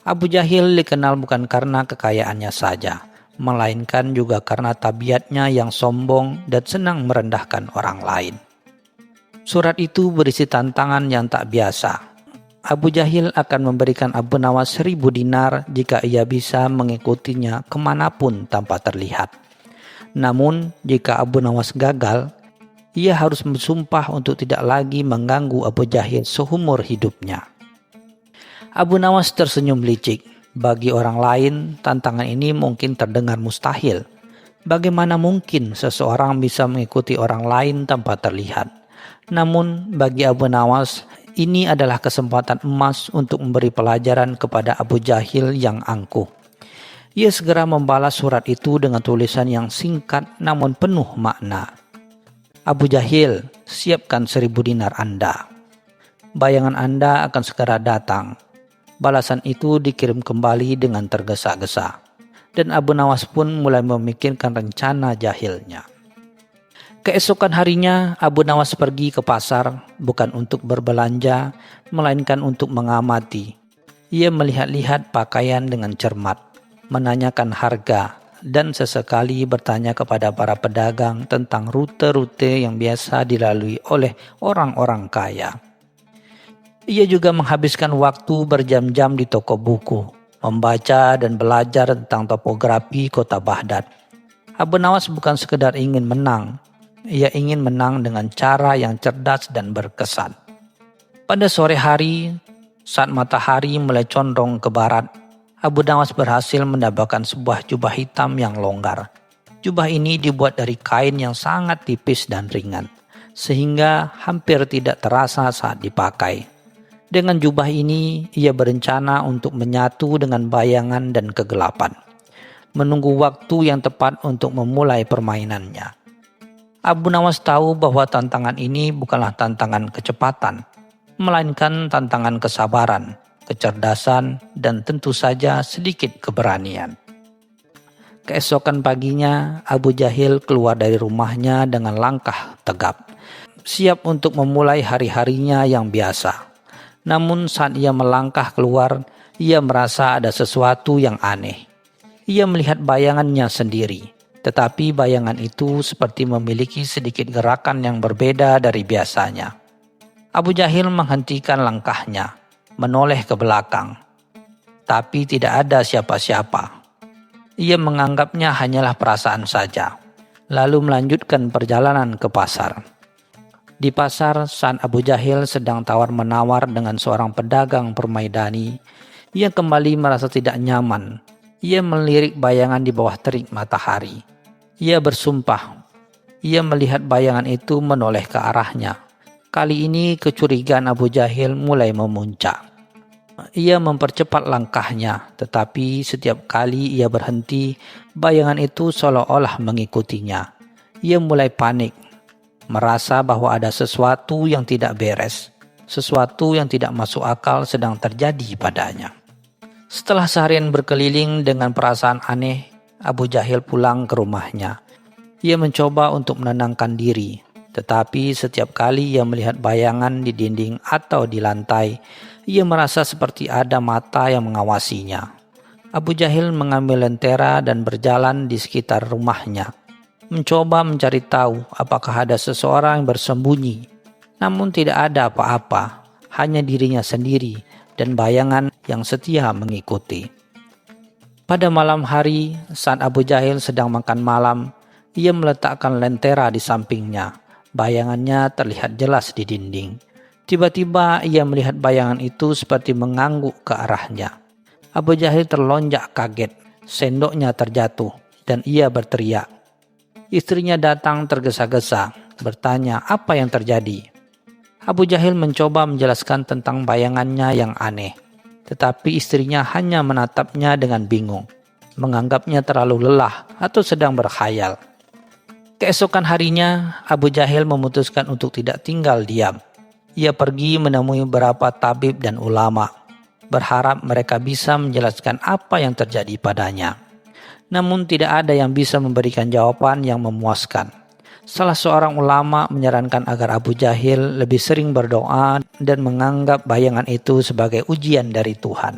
Abu Jahil dikenal bukan karena kekayaannya saja, melainkan juga karena tabiatnya yang sombong dan senang merendahkan orang lain. Surat itu berisi tantangan yang tak biasa. Abu Jahil akan memberikan Abu Nawas 1.000 dinar jika ia bisa mengikutinya kemanapun tanpa terlihat. Namun, jika Abu Nawas gagal, ia harus bersumpah untuk tidak lagi mengganggu Abu Jahil seumur hidupnya. Abu Nawas tersenyum licik. Bagi orang lain, tantangan ini mungkin terdengar mustahil. Bagaimana mungkin seseorang bisa mengikuti orang lain tanpa terlihat? Namun, bagi Abu Nawas, ini adalah kesempatan emas untuk memberi pelajaran kepada Abu Jahil yang angkuh. Ia segera membalas surat itu dengan tulisan yang singkat namun penuh makna. "Abu Jahil, siapkan 1.000 dinar Anda. Bayangan Anda akan segera datang." Balasan itu dikirim kembali dengan tergesa-gesa. Dan Abu Nawas pun mulai memikirkan rencana jahilnya. Keesokan harinya, Abu Nawas pergi ke pasar bukan untuk berbelanja, melainkan untuk mengamati. Ia melihat-lihat pakaian dengan cermat, menanyakan harga, dan sesekali bertanya kepada para pedagang tentang rute-rute yang biasa dilalui oleh orang-orang kaya. Ia juga menghabiskan waktu berjam-jam di toko buku, membaca dan belajar tentang topografi kota Baghdad. Abu Nawas bukan sekedar ingin menang, ia ingin menang dengan cara yang cerdas dan berkesan. Pada sore hari, saat matahari mulai condong ke barat, Abu Nawas berhasil mendapatkan sebuah jubah hitam yang longgar. Jubah ini dibuat dari kain yang sangat tipis dan ringan, sehingga hampir tidak terasa saat dipakai. Dengan jubah ini, ia berencana untuk menyatu dengan bayangan dan kegelapan, menunggu waktu yang tepat untuk memulai permainannya. Abu Nawas tahu bahwa tantangan ini bukanlah tantangan kecepatan, melainkan tantangan kesabaran, kecerdasan, dan tentu saja sedikit keberanian. Keesokan paginya, Abu Jahil keluar dari rumahnya dengan langkah tegap, siap untuk memulai hari-harinya yang biasa. Namun saat ia melangkah keluar, ia merasa ada sesuatu yang aneh. Ia melihat bayangannya sendiri. Tetapi bayangan itu seperti memiliki sedikit gerakan yang berbeda dari biasanya. Abu Jahil menghentikan langkahnya, menoleh ke belakang. Tapi tidak ada siapa-siapa. Ia menganggapnya hanyalah perasaan saja, lalu melanjutkan perjalanan ke pasar. Di pasar, saat Abu Jahil sedang tawar-menawar dengan seorang pedagang permaidani, ia kembali merasa tidak nyaman. Ia melirik bayangan di bawah terik matahari. Ia bersumpah. Ia melihat bayangan itu menoleh ke arahnya. Kali ini kecurigaan Abu Jahil mulai memuncak. Ia mempercepat langkahnya, tetapi setiap kali ia berhenti, bayangan itu seolah-olah mengikutinya. Ia mulai panik, merasa bahwa ada sesuatu yang tidak beres, sesuatu yang tidak masuk akal sedang terjadi padanya. Setelah seharian berkeliling dengan perasaan aneh, Abu Jahil pulang ke rumahnya. Ia mencoba untuk menenangkan diri, tetapi setiap kali ia melihat bayangan di dinding atau di lantai, ia merasa seperti ada mata yang mengawasinya. Abu Jahil mengambil lentera dan berjalan di sekitar rumahnya, mencoba mencari tahu apakah ada seseorang yang bersembunyi. Namun tidak ada apa-apa, hanya dirinya sendiri dan bayangan yang setia mengikuti. Pada malam hari, saat Abu Jahil sedang makan malam, ia meletakkan lentera di sampingnya. Bayangannya terlihat jelas di dinding. Tiba-tiba ia melihat bayangan itu seperti mengangguk ke arahnya. Abu Jahil terlonjak kaget, sendoknya terjatuh, dan ia berteriak. Istrinya datang tergesa-gesa, bertanya apa yang terjadi. Abu Jahil mencoba menjelaskan tentang bayangannya yang aneh. Tetapi istrinya hanya menatapnya dengan bingung, menganggapnya terlalu lelah atau sedang berkhayal. Keesokan harinya, Abu Jahil memutuskan untuk tidak tinggal diam. Ia pergi menemui beberapa tabib dan ulama, berharap mereka bisa menjelaskan apa yang terjadi padanya. Namun tidak ada yang bisa memberikan jawaban yang memuaskan. Salah seorang ulama menyarankan agar Abu Jahil lebih sering berdoa dan menganggap bayangan itu sebagai ujian dari Tuhan.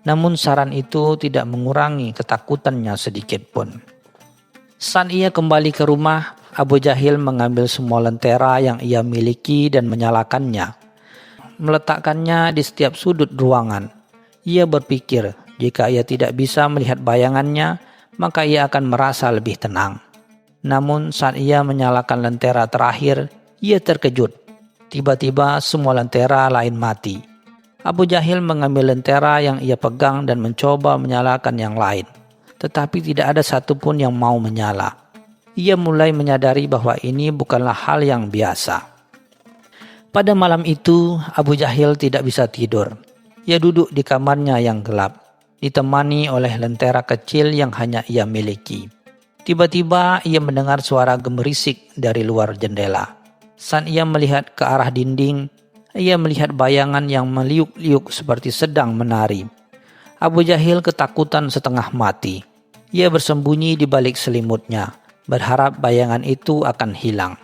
Namun saran itu tidak mengurangi ketakutannya sedikit pun. Saat ia kembali ke rumah, Abu Jahil mengambil semua lentera yang ia miliki dan menyalakannya. Meletakkannya di setiap sudut ruangan. Ia berpikir jika ia tidak bisa melihat bayangannya, maka ia akan merasa lebih tenang. Namun saat ia menyalakan lentera terakhir, ia terkejut. Tiba-tiba semua lentera lain mati. Abu Jahil mengambil lentera yang ia pegang dan mencoba menyalakan yang lain. Tetapi tidak ada satupun yang mau menyala. Ia mulai menyadari bahwa ini bukanlah hal yang biasa. Pada malam itu, Abu Jahil tidak bisa tidur. Ia duduk di kamarnya yang gelap, ditemani oleh lentera kecil yang hanya ia miliki. Tiba-tiba ia mendengar suara gemerisik dari luar jendela. Saat ia melihat ke arah dinding, ia melihat bayangan yang meliuk-liuk seperti sedang menari. Abu Jahil ketakutan setengah mati. Ia bersembunyi di balik selimutnya, berharap bayangan itu akan hilang.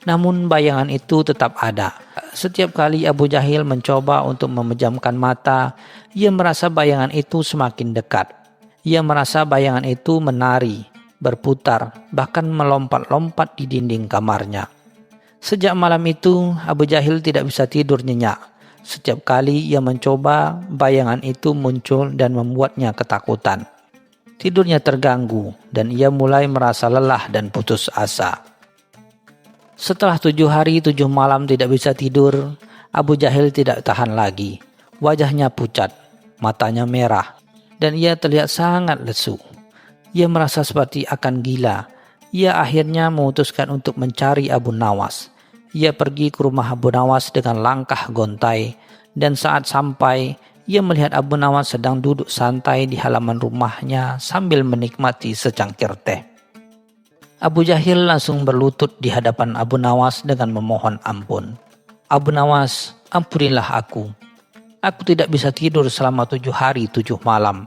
Namun bayangan itu tetap ada. Setiap kali Abu Jahil mencoba untuk memejamkan mata, ia merasa bayangan itu semakin dekat. Ia merasa bayangan itu menari, berputar, bahkan melompat-lompat di dinding kamarnya. Sejak malam itu, Abu Jahil tidak bisa tidur nyenyak. Setiap kali ia mencoba, bayangan itu muncul dan membuatnya ketakutan. Tidurnya terganggu dan ia mulai merasa lelah dan putus asa. Setelah 7 hari 7 malam tidak bisa tidur, Abu Jahil tidak tahan lagi. Wajahnya pucat, matanya merah, dan ia terlihat sangat lesu. Ia merasa seperti akan gila. Ia akhirnya memutuskan untuk mencari Abu Nawas. Ia pergi ke rumah Abu Nawas dengan langkah gontai, dan saat sampai, ia melihat Abu Nawas sedang duduk santai di halaman rumahnya sambil menikmati secangkir teh. Abu Jahil langsung berlutut di hadapan Abu Nawas dengan memohon ampun. Abu Nawas, ampunilah aku. Aku tidak bisa tidur selama 7 hari 7 malam.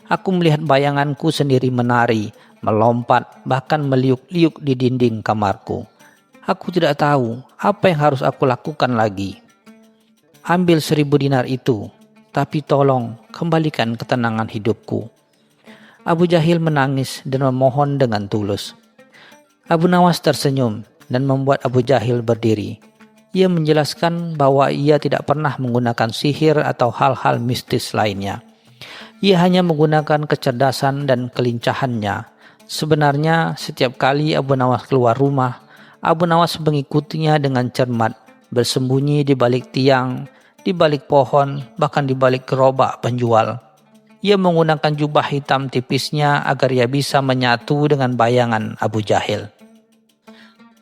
Aku melihat bayanganku sendiri menari, melompat, bahkan meliuk-liuk di dinding kamarku. Aku tidak tahu apa yang harus aku lakukan lagi. Ambil 1000 dinar itu, tapi tolong kembalikan ketenangan hidupku. Abu Jahil menangis dan memohon dengan tulus. Abu Nawas tersenyum dan membuat Abu Jahil berdiri. Ia menjelaskan bahwa ia tidak pernah menggunakan sihir atau hal-hal mistis lainnya. Ia hanya menggunakan kecerdasan dan kelincahannya. Sebenarnya setiap kali Abu Nawas keluar rumah, Abu Nawas mengikutinya dengan cermat, bersembunyi di balik tiang, di balik pohon, bahkan di balik gerobak penjual. Ia menggunakan jubah hitam tipisnya agar ia bisa menyatu dengan bayangan Abu Jahil.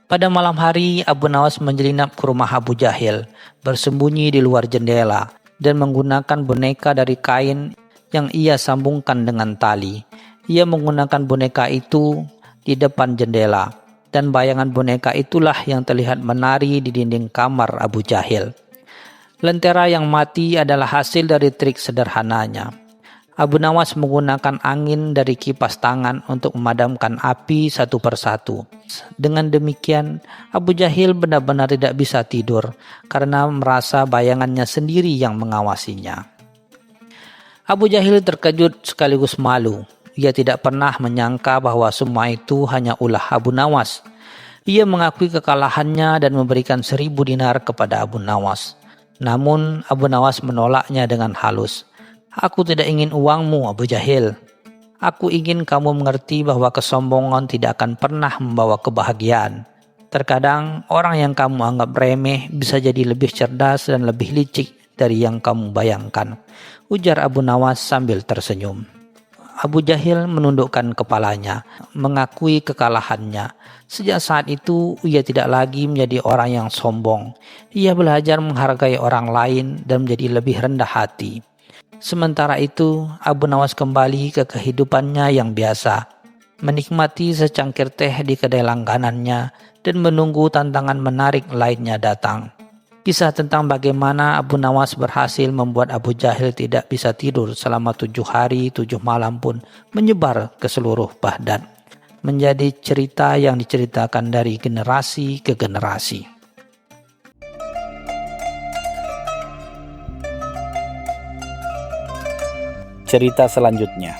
Pada malam hari, Abu Nawas menyelinap ke rumah Abu Jahil, bersembunyi di luar jendela, dan menggunakan boneka dari kain yang ia sambungkan dengan tali. Ia menggunakan boneka itu di depan jendela, dan bayangan boneka itulah yang terlihat menari di dinding kamar Abu Jahil. Lentera yang mati adalah hasil dari trik sederhananya. Abu Nawas menggunakan angin dari kipas tangan untuk memadamkan api satu persatu. Dengan demikian, Abu Jahil benar-benar tidak bisa tidur karena merasa bayangannya sendiri yang mengawasinya. Abu Jahil terkejut sekaligus malu. Ia tidak pernah menyangka bahwa semua itu hanya ulah Abu Nawas. Ia mengakui kekalahannya dan memberikan 1000 dinar kepada Abu Nawas. Namun Abu Nawas menolaknya dengan halus. Aku tidak ingin uangmu, Abu Jahil. Aku ingin kamu mengerti bahwa kesombongan tidak akan pernah membawa kebahagiaan. Terkadang orang yang kamu anggap remeh bisa jadi lebih cerdas dan lebih licik dari yang kamu bayangkan, ujar Abu Nawas sambil tersenyum. Abu Jahil menundukkan kepalanya, mengakui kekalahannya. Sejak saat itu, ia tidak lagi menjadi orang yang sombong. Ia belajar menghargai orang lain dan menjadi lebih rendah hati. Sementara itu, Abu Nawas kembali ke kehidupannya yang biasa, menikmati secangkir teh di kedai langganannya dan menunggu tantangan menarik lainnya datang. Kisah tentang bagaimana Abu Nawas berhasil membuat Abu Jahil tidak bisa tidur selama 7 hari 7 malam pun menyebar ke seluruh Baghdad, menjadi cerita yang diceritakan dari generasi ke generasi. Cerita selanjutnya.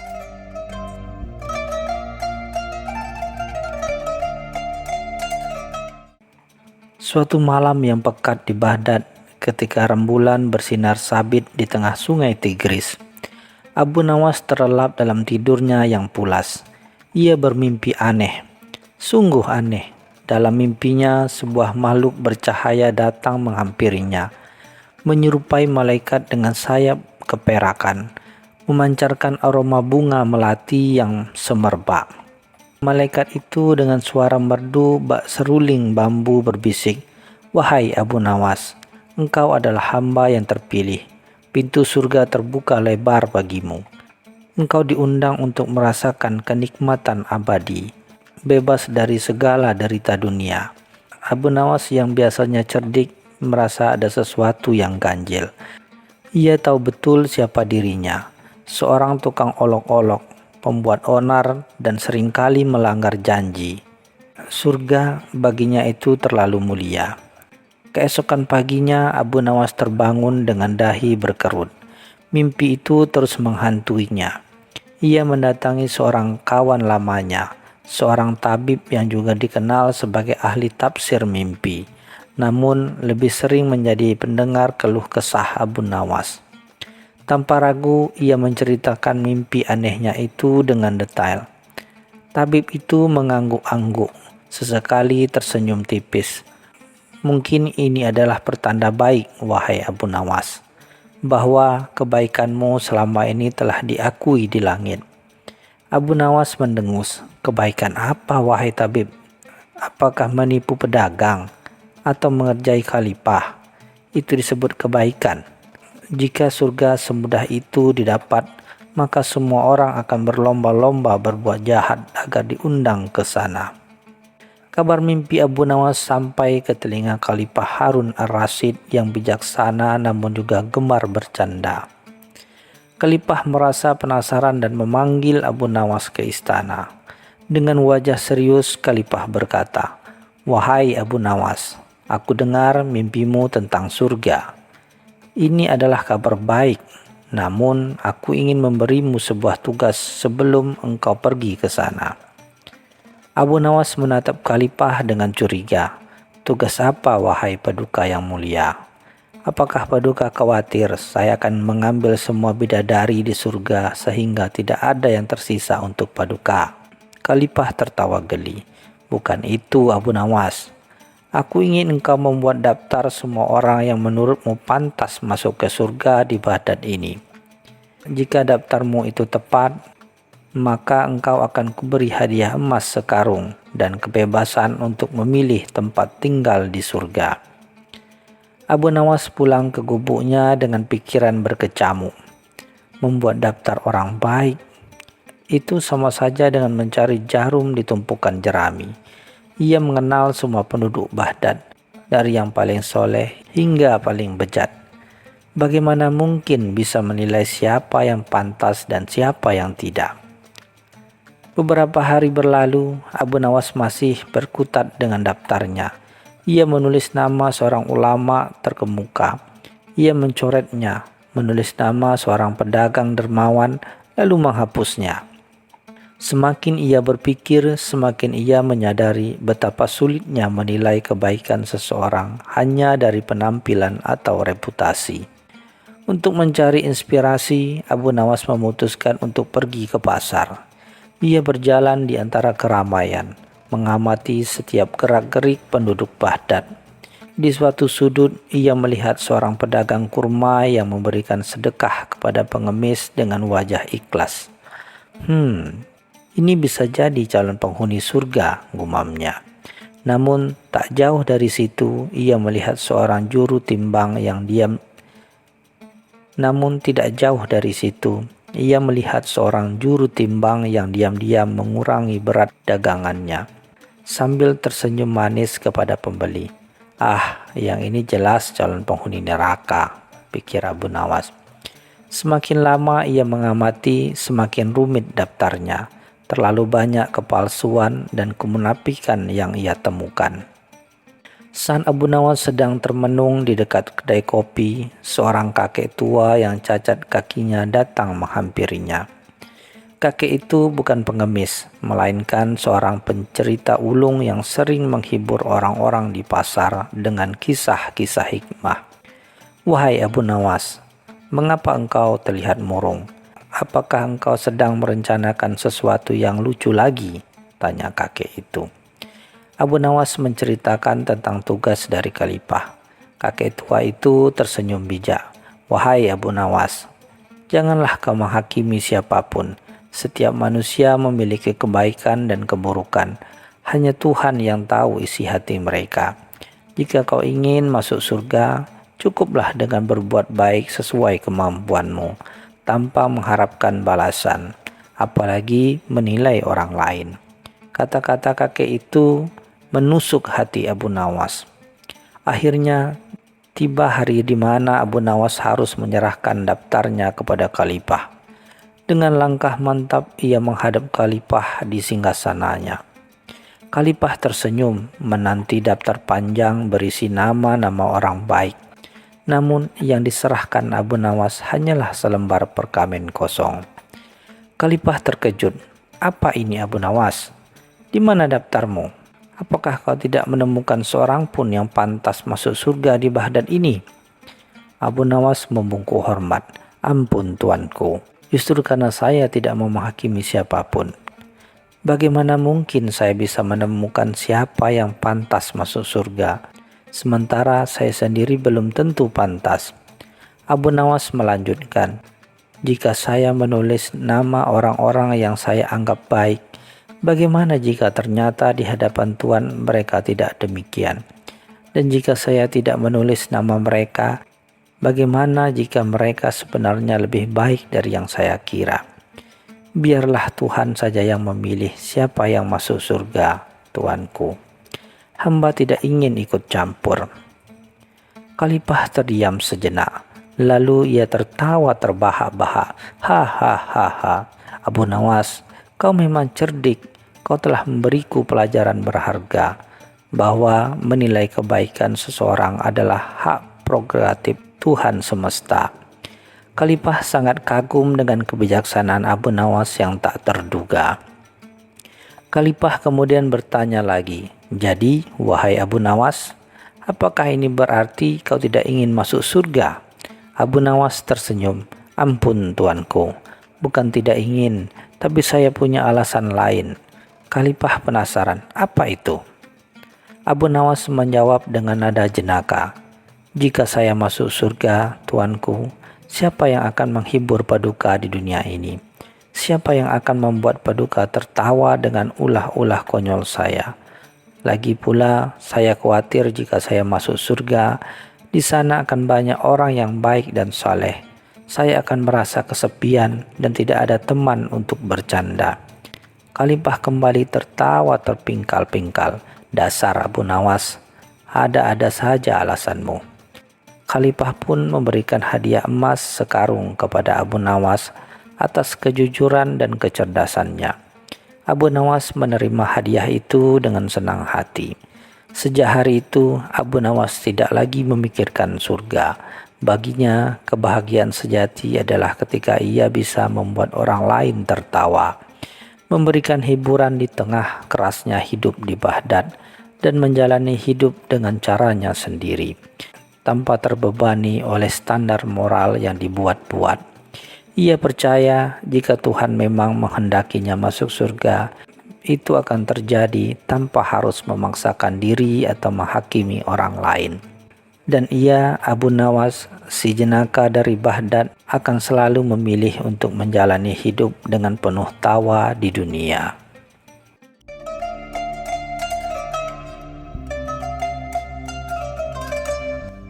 Suatu malam yang pekat di Baghdad, ketika rembulan bersinar sabit di tengah sungai Tigris, Abu Nawas terlelap dalam tidurnya yang pulas. Ia bermimpi aneh, sungguh aneh. Dalam mimpinya, sebuah makhluk bercahaya datang menghampirinya, menyerupai malaikat dengan sayap keperakan, memancarkan aroma bunga melati yang semerbak. Malaikat itu dengan suara merdu bak seruling bambu berbisik, "Wahai Abu Nawas, engkau adalah hamba yang terpilih. Pintu surga terbuka lebar bagimu. Engkau diundang untuk merasakan kenikmatan abadi, bebas dari segala derita dunia." Abu Nawas yang biasanya cerdik merasa ada sesuatu yang ganjil. Ia tahu betul siapa dirinya. Seorang tukang olok-olok, pembuat onar, dan seringkali melanggar janji. Surga baginya itu terlalu mulia. Keesokan paginya Abu Nawas terbangun dengan dahi berkerut. Mimpi itu terus menghantuinya. Ia mendatangi seorang kawan lamanya, seorang tabib yang juga dikenal sebagai ahli tafsir mimpi, namun lebih sering menjadi pendengar keluh kesah Abu Nawas. Tanpa ragu ia menceritakan mimpi anehnya itu dengan detail. Tabib itu mengangguk-angguk, sesekali tersenyum tipis. Mungkin ini adalah pertanda baik, wahai Abu Nawas, bahwa kebaikanmu selama ini telah diakui di langit. Abu Nawas mendengus. Kebaikan apa, wahai tabib? Apakah menipu pedagang atau mengerjai khalifah? Itu disebut kebaikan. Jika surga semudah itu didapat, maka semua orang akan berlomba-lomba berbuat jahat agar diundang ke sana. Kabar mimpi Abu Nawas sampai ke telinga Khalifah Harun ar-Rasyid yang bijaksana namun juga gemar bercanda. Khalifah merasa penasaran dan memanggil Abu Nawas ke istana. Dengan wajah serius Khalifah berkata, "Wahai Abu Nawas, aku dengar mimpimu tentang surga. Ini adalah kabar baik, namun aku ingin memberimu sebuah tugas sebelum engkau pergi ke sana." Abu Nawas menatap Khalifah dengan curiga. "Tugas apa, wahai Paduka yang mulia? Apakah Paduka khawatir saya akan mengambil semua bidadari di surga sehingga tidak ada yang tersisa untuk Paduka?" Khalifah tertawa geli. "Bukan itu, Abu Nawas. Aku ingin engkau membuat daftar semua orang yang menurutmu pantas masuk ke surga di Baghdad ini. Jika daftarmu itu tepat, maka engkau akan kuberi hadiah emas sekarung dan kebebasan untuk memilih tempat tinggal di surga." Abu Nawas pulang ke gubuknya dengan pikiran berkecamuk. Membuat daftar orang baik itu sama saja dengan mencari jarum di tumpukan jerami. Ia mengenal semua penduduk Baghdad, dari yang paling soleh hingga paling bejat. Bagaimana mungkin bisa menilai siapa yang pantas dan siapa yang tidak? Beberapa hari berlalu, Abu Nawas masih berkutat dengan daftarnya. Ia menulis nama seorang ulama terkemuka. Ia mencoretnya, menulis nama seorang pedagang dermawan, lalu menghapusnya. Semakin ia berpikir, semakin ia menyadari betapa sulitnya menilai kebaikan seseorang hanya dari penampilan atau reputasi. Untuk mencari inspirasi, Abu Nawas memutuskan untuk pergi ke pasar. Ia berjalan di antara keramaian, mengamati setiap gerak-gerik penduduk Baghdad. Di suatu sudut, ia melihat seorang pedagang kurma yang memberikan sedekah kepada pengemis dengan wajah ikhlas. Ini bisa jadi calon penghuni surga, gumamnya. Namun, tak jauh dari situ, ia melihat seorang juru timbang yang diam. Ia melihat seorang juru timbang yang diam-diam mengurangi berat dagangannya, sambil tersenyum manis kepada pembeli. Yang ini jelas calon penghuni neraka, pikir Abu Nawas. Semakin lama ia mengamati, semakin rumit daftarnya. Terlalu banyak kepalsuan dan kemunafikan yang ia temukan. Saat Abu Nawas sedang termenung di dekat kedai kopi, seorang kakek tua yang cacat kakinya datang menghampirinya. Kakek itu bukan pengemis, melainkan seorang pencerita ulung yang sering menghibur orang-orang di pasar dengan kisah-kisah hikmah. "Wahai Abu Nawas, mengapa engkau terlihat murung? Apakah engkau sedang merencanakan sesuatu yang lucu lagi?" tanya kakek itu. Abu Nawas menceritakan tentang tugas dari Khalifah. Kakek tua itu tersenyum bijak. "Wahai Abu Nawas, janganlah kau menghakimi siapapun. Setiap manusia memiliki kebaikan dan keburukan. Hanya Tuhan yang tahu isi hati mereka. Jika kau ingin masuk surga, cukuplah dengan berbuat baik sesuai kemampuanmu, tanpa mengharapkan balasan, apalagi menilai orang lain." Kata-kata kakek itu menusuk hati Abu Nawas. Akhirnya tiba hari di mana Abu Nawas harus menyerahkan daftarnya kepada Khalifah. Dengan langkah mantap ia menghadap Khalifah di singgasananya. Khalifah tersenyum menanti daftar panjang berisi nama-nama orang baik. Namun yang diserahkan Abu Nawas hanyalah selembar perkamen kosong. Khalifah terkejut. Apa ini Abu Nawas? Di mana daftarmu? Apakah kau tidak menemukan seorang pun yang pantas masuk surga di Baghdad ini? Abu Nawas membungkuk hormat. Ampun tuanku, justru karena saya tidak mau menghakimi siapapun. Bagaimana mungkin saya bisa menemukan siapa yang pantas masuk surga, sementara saya sendiri belum tentu pantas. Abu Nawas melanjutkan, jika saya menulis nama orang-orang yang saya anggap baik, bagaimana jika ternyata di hadapan Tuhan mereka tidak demikian? Dan jika saya tidak menulis nama mereka, bagaimana jika mereka sebenarnya lebih baik dari yang saya kira? Biarlah Tuhan saja yang memilih siapa yang masuk surga, tuanku. Hamba tidak ingin ikut campur. Khalifah terdiam sejenak. Lalu ia tertawa terbahak-bahak. Hahaha, Abu Nawas, kau memang cerdik. Kau telah memberiku pelajaran berharga bahwa menilai kebaikan seseorang adalah hak prerogatif Tuhan semesta. Khalifah sangat kagum dengan kebijaksanaan Abu Nawas yang tak terduga. Khalifah kemudian bertanya lagi, jadi wahai Abu Nawas, apakah ini berarti kau tidak ingin masuk surga? Abu Nawas tersenyum, ampun tuanku, bukan tidak ingin, tapi saya punya alasan lain. Khalifah penasaran, apa itu? Abu Nawas menjawab dengan nada jenaka, jika saya masuk surga, tuanku, siapa yang akan menghibur Paduka di dunia ini? Siapa yang akan membuat Paduka tertawa dengan ulah-ulah konyol saya? Lagi pula, saya khawatir jika saya masuk surga, di sana akan banyak orang yang baik dan saleh. Saya akan merasa kesepian dan tidak ada teman untuk bercanda. Khalifah kembali tertawa terpingkal-pingkal. Dasar Abu Nawas, ada-ada saja alasanmu. Khalifah pun memberikan hadiah emas sekarung kepada Abu Nawas atas kejujuran dan kecerdasannya. Abu Nawas menerima hadiah itu dengan senang hati. Sejak hari itu, Abu Nawas tidak lagi memikirkan surga. Baginya, kebahagiaan sejati adalah ketika ia bisa membuat orang lain tertawa, memberikan hiburan di tengah kerasnya hidup di Baghdad, dan menjalani hidup dengan caranya sendiri, tanpa terbebani oleh standar moral yang dibuat-buat. Ia percaya jika Tuhan memang menghendakinya masuk surga, itu akan terjadi tanpa harus memaksakan diri atau menghakimi orang lain. Dan ia, Abu Nawas, si jenaka dari Baghdad, akan selalu memilih untuk menjalani hidup dengan penuh tawa di dunia.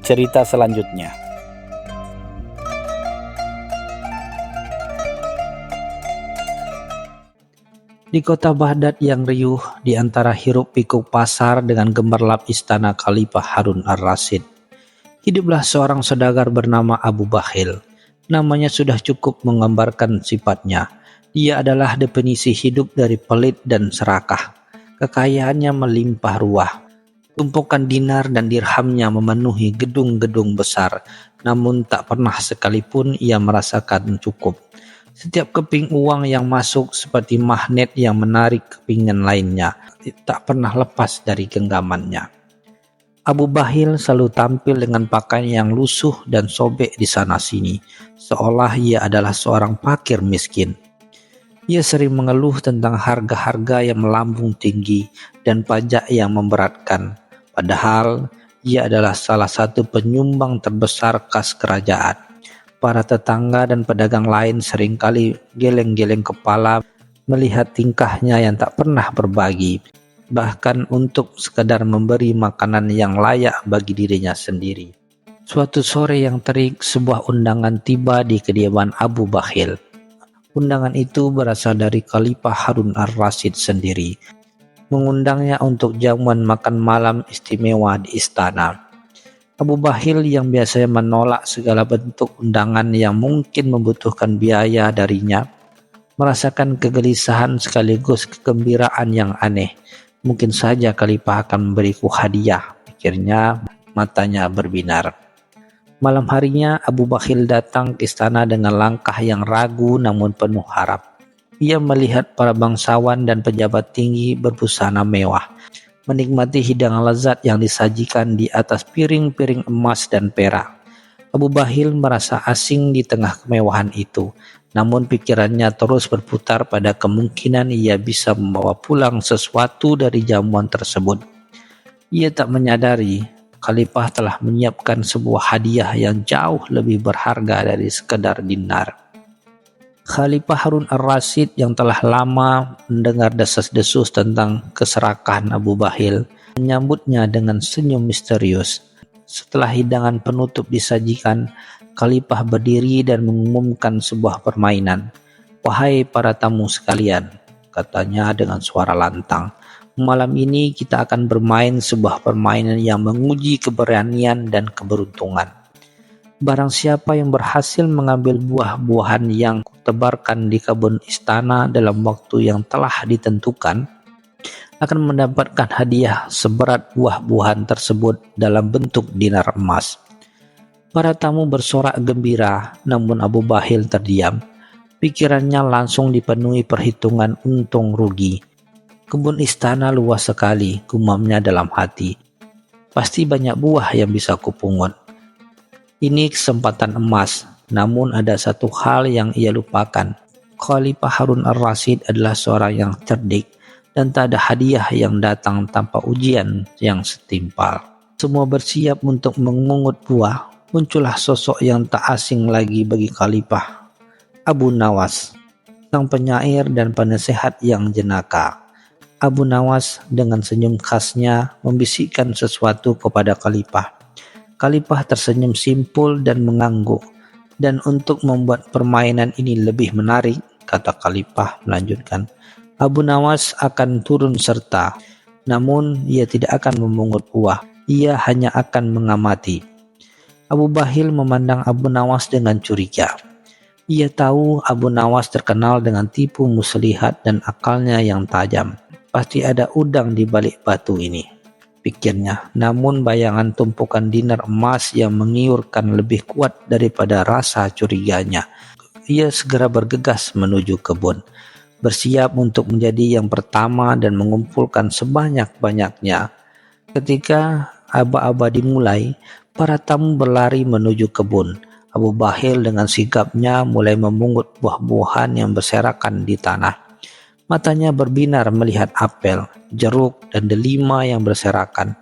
Cerita selanjutnya. Di kota Baghdad yang riuh, di antara hiruk-pikuk pasar dengan gemerlap istana Khalifah Harun ar-Rasyid, hiduplah seorang saudagar bernama Abu Bakhil. Namanya sudah cukup menggambarkan sifatnya. Dia adalah definisi hidup dari pelit dan serakah. Kekayaannya melimpah ruah. Tumpukan dinar dan dirhamnya memenuhi gedung-gedung besar, namun tak pernah sekalipun ia merasakan cukup. Setiap keping uang yang masuk seperti magnet yang menarik kepingan lainnya, tak pernah lepas dari genggamannya. Abu Bakhil selalu tampil dengan pakaian yang lusuh dan sobek di sana-sini, seolah ia adalah seorang fakir miskin. Ia sering mengeluh tentang harga-harga yang melambung tinggi dan pajak yang memberatkan. Padahal ia adalah salah satu penyumbang terbesar kas kerajaan. Para tetangga dan pedagang lain seringkali geleng-geleng kepala melihat tingkahnya yang tak pernah berbagi, bahkan untuk sekadar memberi makanan yang layak bagi dirinya sendiri. Suatu sore yang terik, sebuah undangan tiba di kediaman Abu Bakhil. Undangan itu berasal dari Khalifah Harun ar-Rasyid sendiri, mengundangnya untuk jamuan makan malam istimewa di istana. Abu Bakhil yang biasanya menolak segala bentuk undangan yang mungkin membutuhkan biaya darinya, merasakan kegelisahan sekaligus kegembiraan yang aneh. Mungkin saja Khalifah akan memberiku hadiah, pikirnya, matanya berbinar. Malam harinya Abu Bakhil datang ke istana dengan langkah yang ragu namun penuh harap. Ia melihat para bangsawan dan pejabat tinggi berbusana mewah, menikmati hidangan lezat yang disajikan di atas piring-piring emas dan perak. Abu Bakhil merasa asing di tengah kemewahan itu, namun pikirannya terus berputar pada kemungkinan ia bisa membawa pulang sesuatu dari jamuan tersebut. Ia tak menyadari Khalifah telah menyiapkan sebuah hadiah yang jauh lebih berharga dari sekedar dinar. Khalifah Harun ar-Rasyid yang telah lama mendengar desas-desus tentang keserakahan Abu Bakhil menyambutnya dengan senyum misterius. Setelah hidangan penutup disajikan, Khalifah berdiri dan mengumumkan sebuah permainan. "Wahai para tamu sekalian," katanya dengan suara lantang, "malam ini kita akan bermain sebuah permainan yang menguji keberanian dan keberuntungan. Barang siapa yang berhasil mengambil buah-buahan yang kutebarkan di kebun istana dalam waktu yang telah ditentukan, akan mendapatkan hadiah seberat buah-buahan tersebut dalam bentuk dinar emas." Para tamu bersorak gembira, namun Abu Bakhil terdiam. Pikirannya langsung dipenuhi perhitungan untung rugi. "Kebun istana luas sekali," gumamnya dalam hati. "Pasti banyak buah yang bisa kupungut. Ini kesempatan emas." Namun ada satu hal yang ia lupakan. Khalifah Harun ar-Rasyid adalah seorang yang cerdik, dan tak ada hadiah yang datang tanpa ujian yang setimpal. Semua bersiap untuk memungut buah. Muncullah sosok yang tak asing lagi bagi Khalifah, Abu Nawas, sang penyair dan penasehat yang jenaka. Abu Nawas dengan senyum khasnya membisikkan sesuatu kepada Khalifah. Khalifah tersenyum simpul dan mengangguk. "Dan untuk membuat permainan ini lebih menarik," kata Khalifah melanjutkan, "Abu Nawas akan turun serta. Namun ia tidak akan memungut buah, ia hanya akan mengamati." Abu Bakhil memandang Abu Nawas dengan curiga. Ia tahu Abu Nawas terkenal dengan tipu muslihat dan akalnya yang tajam. Pasti ada udang di balik batu ini, pikirnya. Namun bayangan tumpukan dinar emas yang mengiurkan lebih kuat daripada rasa curiganya. Ia segera bergegas menuju kebun, bersiap untuk menjadi yang pertama dan mengumpulkan sebanyak-banyaknya. Ketika aba-aba dimulai, para tamu berlari menuju kebun. Abu Bakhil dengan sigapnya mulai memungut buah-buahan yang berserakan di tanah. Matanya berbinar melihat apel, jeruk, dan delima yang berserakan.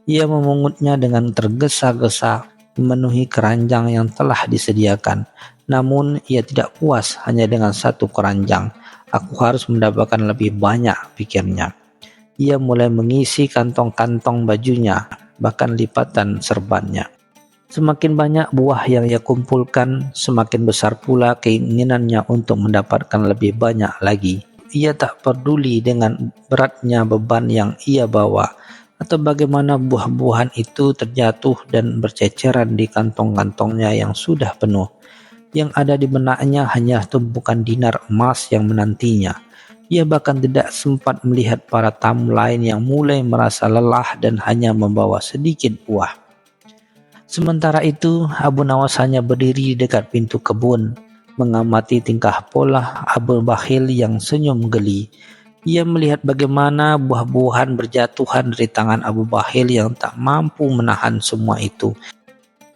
Ia memungutnya dengan tergesa-gesa, memenuhi keranjang yang telah disediakan. Namun ia tidak puas hanya dengan satu keranjang. "Aku harus mendapatkan lebih banyak," pikirnya. Ia mulai mengisi kantong-kantong bajunya, bahkan lipatan serbannya. Semakin banyak buah yang ia kumpulkan, semakin besar pula keinginannya untuk mendapatkan lebih banyak lagi. Ia tak peduli dengan beratnya beban yang ia bawa, atau bagaimana buah-buahan itu terjatuh dan berceceran di kantong-kantongnya yang sudah penuh. Yang ada di benaknya hanya tumpukan dinar emas yang menantinya. Ia bahkan tidak sempat melihat para tamu lain yang mulai merasa lelah dan hanya membawa sedikit buah. Sementara itu, Abu Nawas hanya berdiri di dekat pintu kebun, mengamati tingkah pola Abu Bakhil yang senyum geli. Ia melihat bagaimana buah-buahan berjatuhan dari tangan Abu Bakhil yang tak mampu menahan semua itu.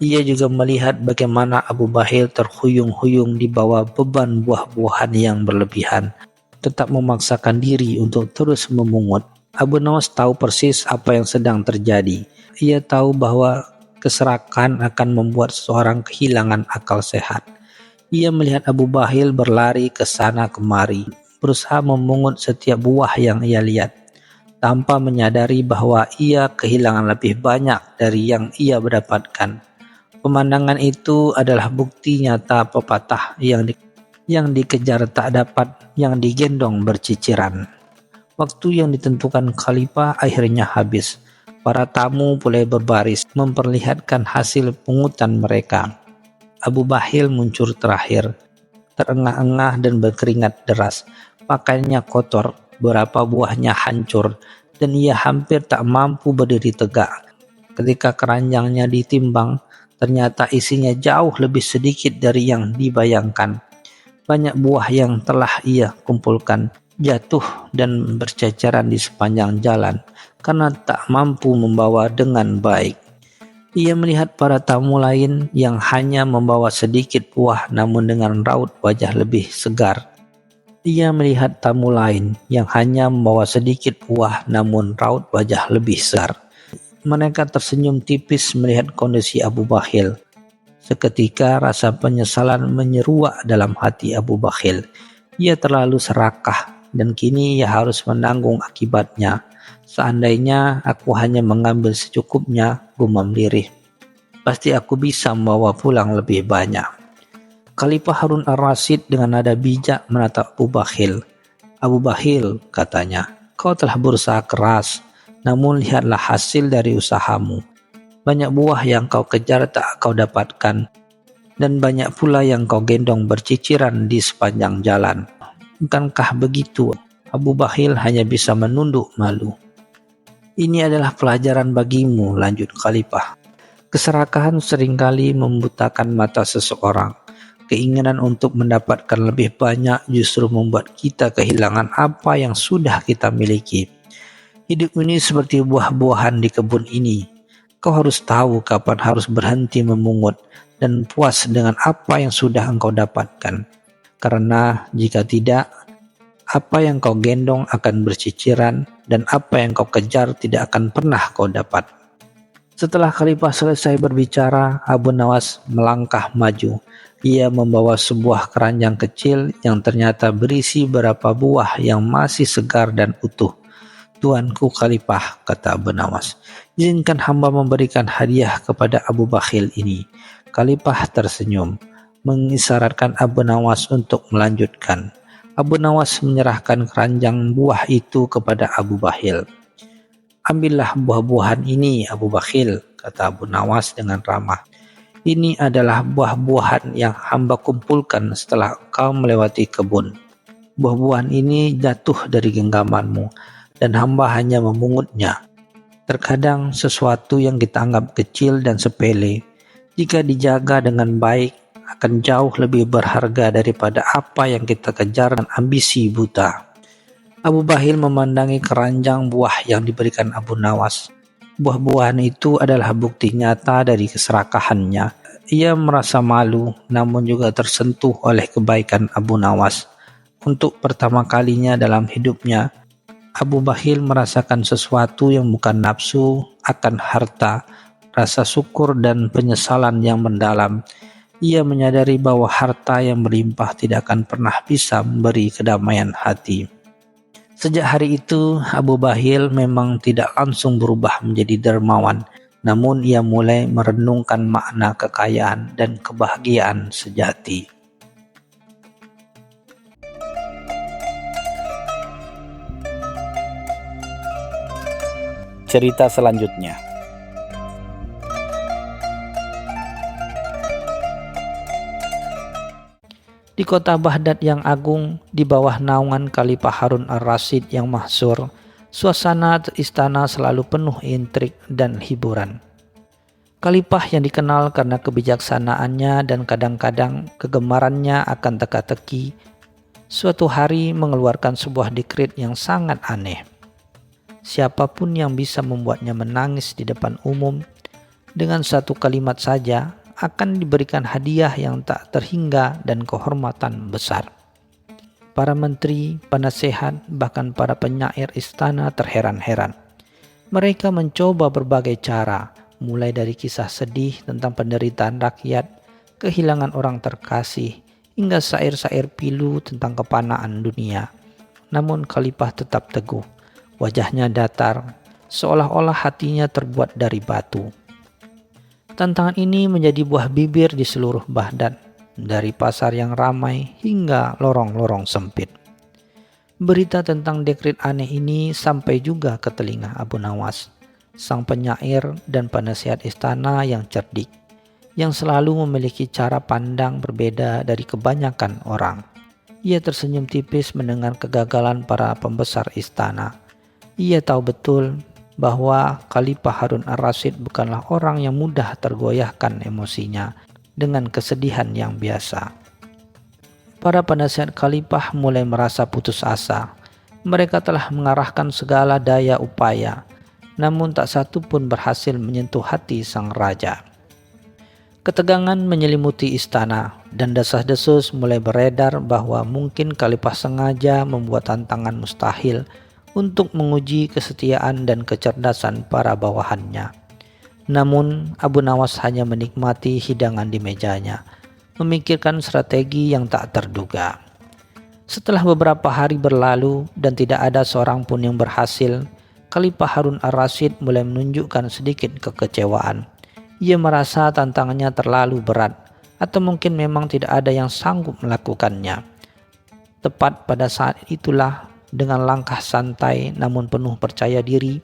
Ia juga melihat bagaimana Abu Bakhil terhuyung-huyung di bawah beban buah-buahan yang berlebihan, tetap memaksakan diri untuk terus memungut. Abu Nawas tahu persis apa yang sedang terjadi. Ia tahu bahwa keserakan akan membuat seseorang kehilangan akal sehat. Ia melihat Abu Bakhil berlari ke sana kemari, berusaha memungut setiap buah yang ia lihat, tanpa menyadari bahwa ia kehilangan lebih banyak dari yang ia dapatkan. Pemandangan itu adalah bukti nyata pepatah yang dikejar tak dapat, yang digendong berciciran. Waktu yang ditentukan Khalifah akhirnya habis. Para tamu mulai berbaris memperlihatkan hasil pungutan mereka. Abu Bakhil muncul terakhir. terengah-engah dan berkeringat deras. Pakaiannya kotor, beberapa buahnya hancur, dan ia hampir tak mampu berdiri tegak. Ketika keranjangnya ditimbang, ternyata isinya jauh lebih sedikit dari yang dibayangkan. Banyak buah yang telah ia kumpulkan jatuh dan berceceran di sepanjang jalan karena tak mampu membawa dengan baik. Ia melihat para tamu lain yang hanya membawa sedikit buah namun dengan raut wajah lebih segar. Ia melihat tamu lain yang hanya membawa sedikit buah namun raut wajah lebih segar. Mereka tersenyum tipis melihat kondisi Abu Bakhil. Seketika rasa penyesalan menyeruak dalam hati Abu Bakhil. Ia terlalu serakah dan kini ia harus menanggung akibatnya. Seandainya aku hanya mengambil secukupnya, gumam lirih, pasti aku bisa membawa pulang lebih banyak. Khalifah Harun ar-Rasyid dengan nada bijak menatap Abu Bakhil. Abu Bakhil, katanya, kau telah berusaha keras, namun lihatlah hasil dari usahamu. Banyak buah yang kau kejar tak kau dapatkan, dan banyak pula yang kau gendong berciciran di sepanjang jalan. Bukankah begitu? Abu Bakhil hanya bisa menunduk malu. Ini adalah pelajaran bagimu, lanjut Khalifah. Keserakahan seringkali membutakan mata seseorang. Keinginan untuk mendapatkan lebih banyak justru membuat kita kehilangan apa yang sudah kita miliki. Hidup ini seperti buah-buahan di kebun ini. Kau harus tahu kapan harus berhenti memungut dan puas dengan apa yang sudah engkau dapatkan. Karena jika tidak, apa yang kau gendong akan berciciran dan apa yang kau kejar tidak akan pernah kau dapat. Setelah Khalifah selesai berbicara, Abu Nawas melangkah maju. Ia membawa sebuah keranjang kecil yang ternyata berisi beberapa buah yang masih segar dan utuh. Tuanku Khalifah, kata Abu Nawas, izinkan hamba memberikan hadiah kepada Abu Bakhil ini. Khalifah tersenyum, mengisyaratkan Abu Nawas untuk melanjutkan. Abu Nawas menyerahkan keranjang buah itu kepada Abu Bakhil. Ambillah buah-buahan ini, Abu Bakhil, kata Abu Nawas dengan ramah. Ini adalah buah-buahan yang hamba kumpulkan setelah engkau melewati kebun. Buah-buahan ini jatuh dari genggamanmu, dan hamba hanya memungutnya. Terkadang sesuatu yang kita anggap kecil dan sepele, jika dijaga dengan baik, akan jauh lebih berharga daripada apa yang kita kejar dan ambisi buta. Abu Bakhil memandangi keranjang buah yang diberikan Abu Nawas. Buah-buahan itu adalah bukti nyata dari keserakahannya. Ia merasa malu namun juga tersentuh oleh kebaikan Abu Nawas. Untuk pertama kalinya dalam hidupnya, Abu Bakhil merasakan sesuatu yang bukan nafsu akan harta, rasa syukur dan penyesalan yang mendalam. Ia menyadari bahwa harta yang berlimpah tidak akan pernah bisa memberi kedamaian hati. Sejak hari itu, Abu Bakhil memang tidak langsung berubah menjadi dermawan, namun ia mulai merenungkan makna kekayaan dan kebahagiaan sejati. Cerita selanjutnya. Di kota Baghdad yang agung, di bawah naungan Khalifah Harun ar-Rasyid yang mahsyur, suasana istana selalu penuh intrik dan hiburan. Khalifah yang dikenal karena kebijaksanaannya dan kadang-kadang kegemarannya akan teka-teki, suatu hari mengeluarkan sebuah dekret yang sangat aneh. Siapapun yang bisa membuatnya menangis di depan umum, dengan satu kalimat saja, akan diberikan hadiah yang tak terhingga dan kehormatan besar. Para menteri, penasehat, bahkan para penyair istana terheran-heran. Mereka mencoba berbagai cara, mulai dari kisah sedih tentang penderitaan rakyat, kehilangan orang terkasih, hingga syair-syair pilu tentang kepanaan dunia. Namun Khalifah tetap teguh, wajahnya datar, seolah-olah hatinya terbuat dari batu. Tantangan ini menjadi buah bibir di seluruh Baghdad, dari pasar yang ramai hingga lorong-lorong sempit. Berita tentang dekret aneh ini sampai juga ke telinga Abu Nawas, sang penyair dan penasihat istana yang cerdik. yang selalu memiliki cara pandang berbeda dari kebanyakan orang. Ia tersenyum tipis mendengar kegagalan para pembesar istana. Ia tahu betul bahwa Khalifah Harun ar-Rasyid bukanlah orang yang mudah tergoyahkan emosinya dengan kesedihan yang biasa. Para penasihat Khalifah mulai merasa putus asa. Mereka telah mengarahkan segala daya upaya, namun tak satu pun berhasil menyentuh hati sang raja. Ketegangan menyelimuti istana dan desas-desus mulai beredar bahwa mungkin Khalifah sengaja membuat tantangan mustahil untuk menguji kesetiaan dan kecerdasan para bawahannya. Namun Abu Nawas hanya menikmati hidangan di mejanya, memikirkan strategi yang tak terduga. Setelah beberapa hari berlalu dan tidak ada seorang pun yang berhasil, Khalifah Harun ar-Rasyid mulai menunjukkan sedikit kekecewaan. Ia merasa tantangannya terlalu berat, atau mungkin memang tidak ada yang sanggup melakukannya. Tepat pada saat itulah, dengan langkah santai namun penuh percaya diri,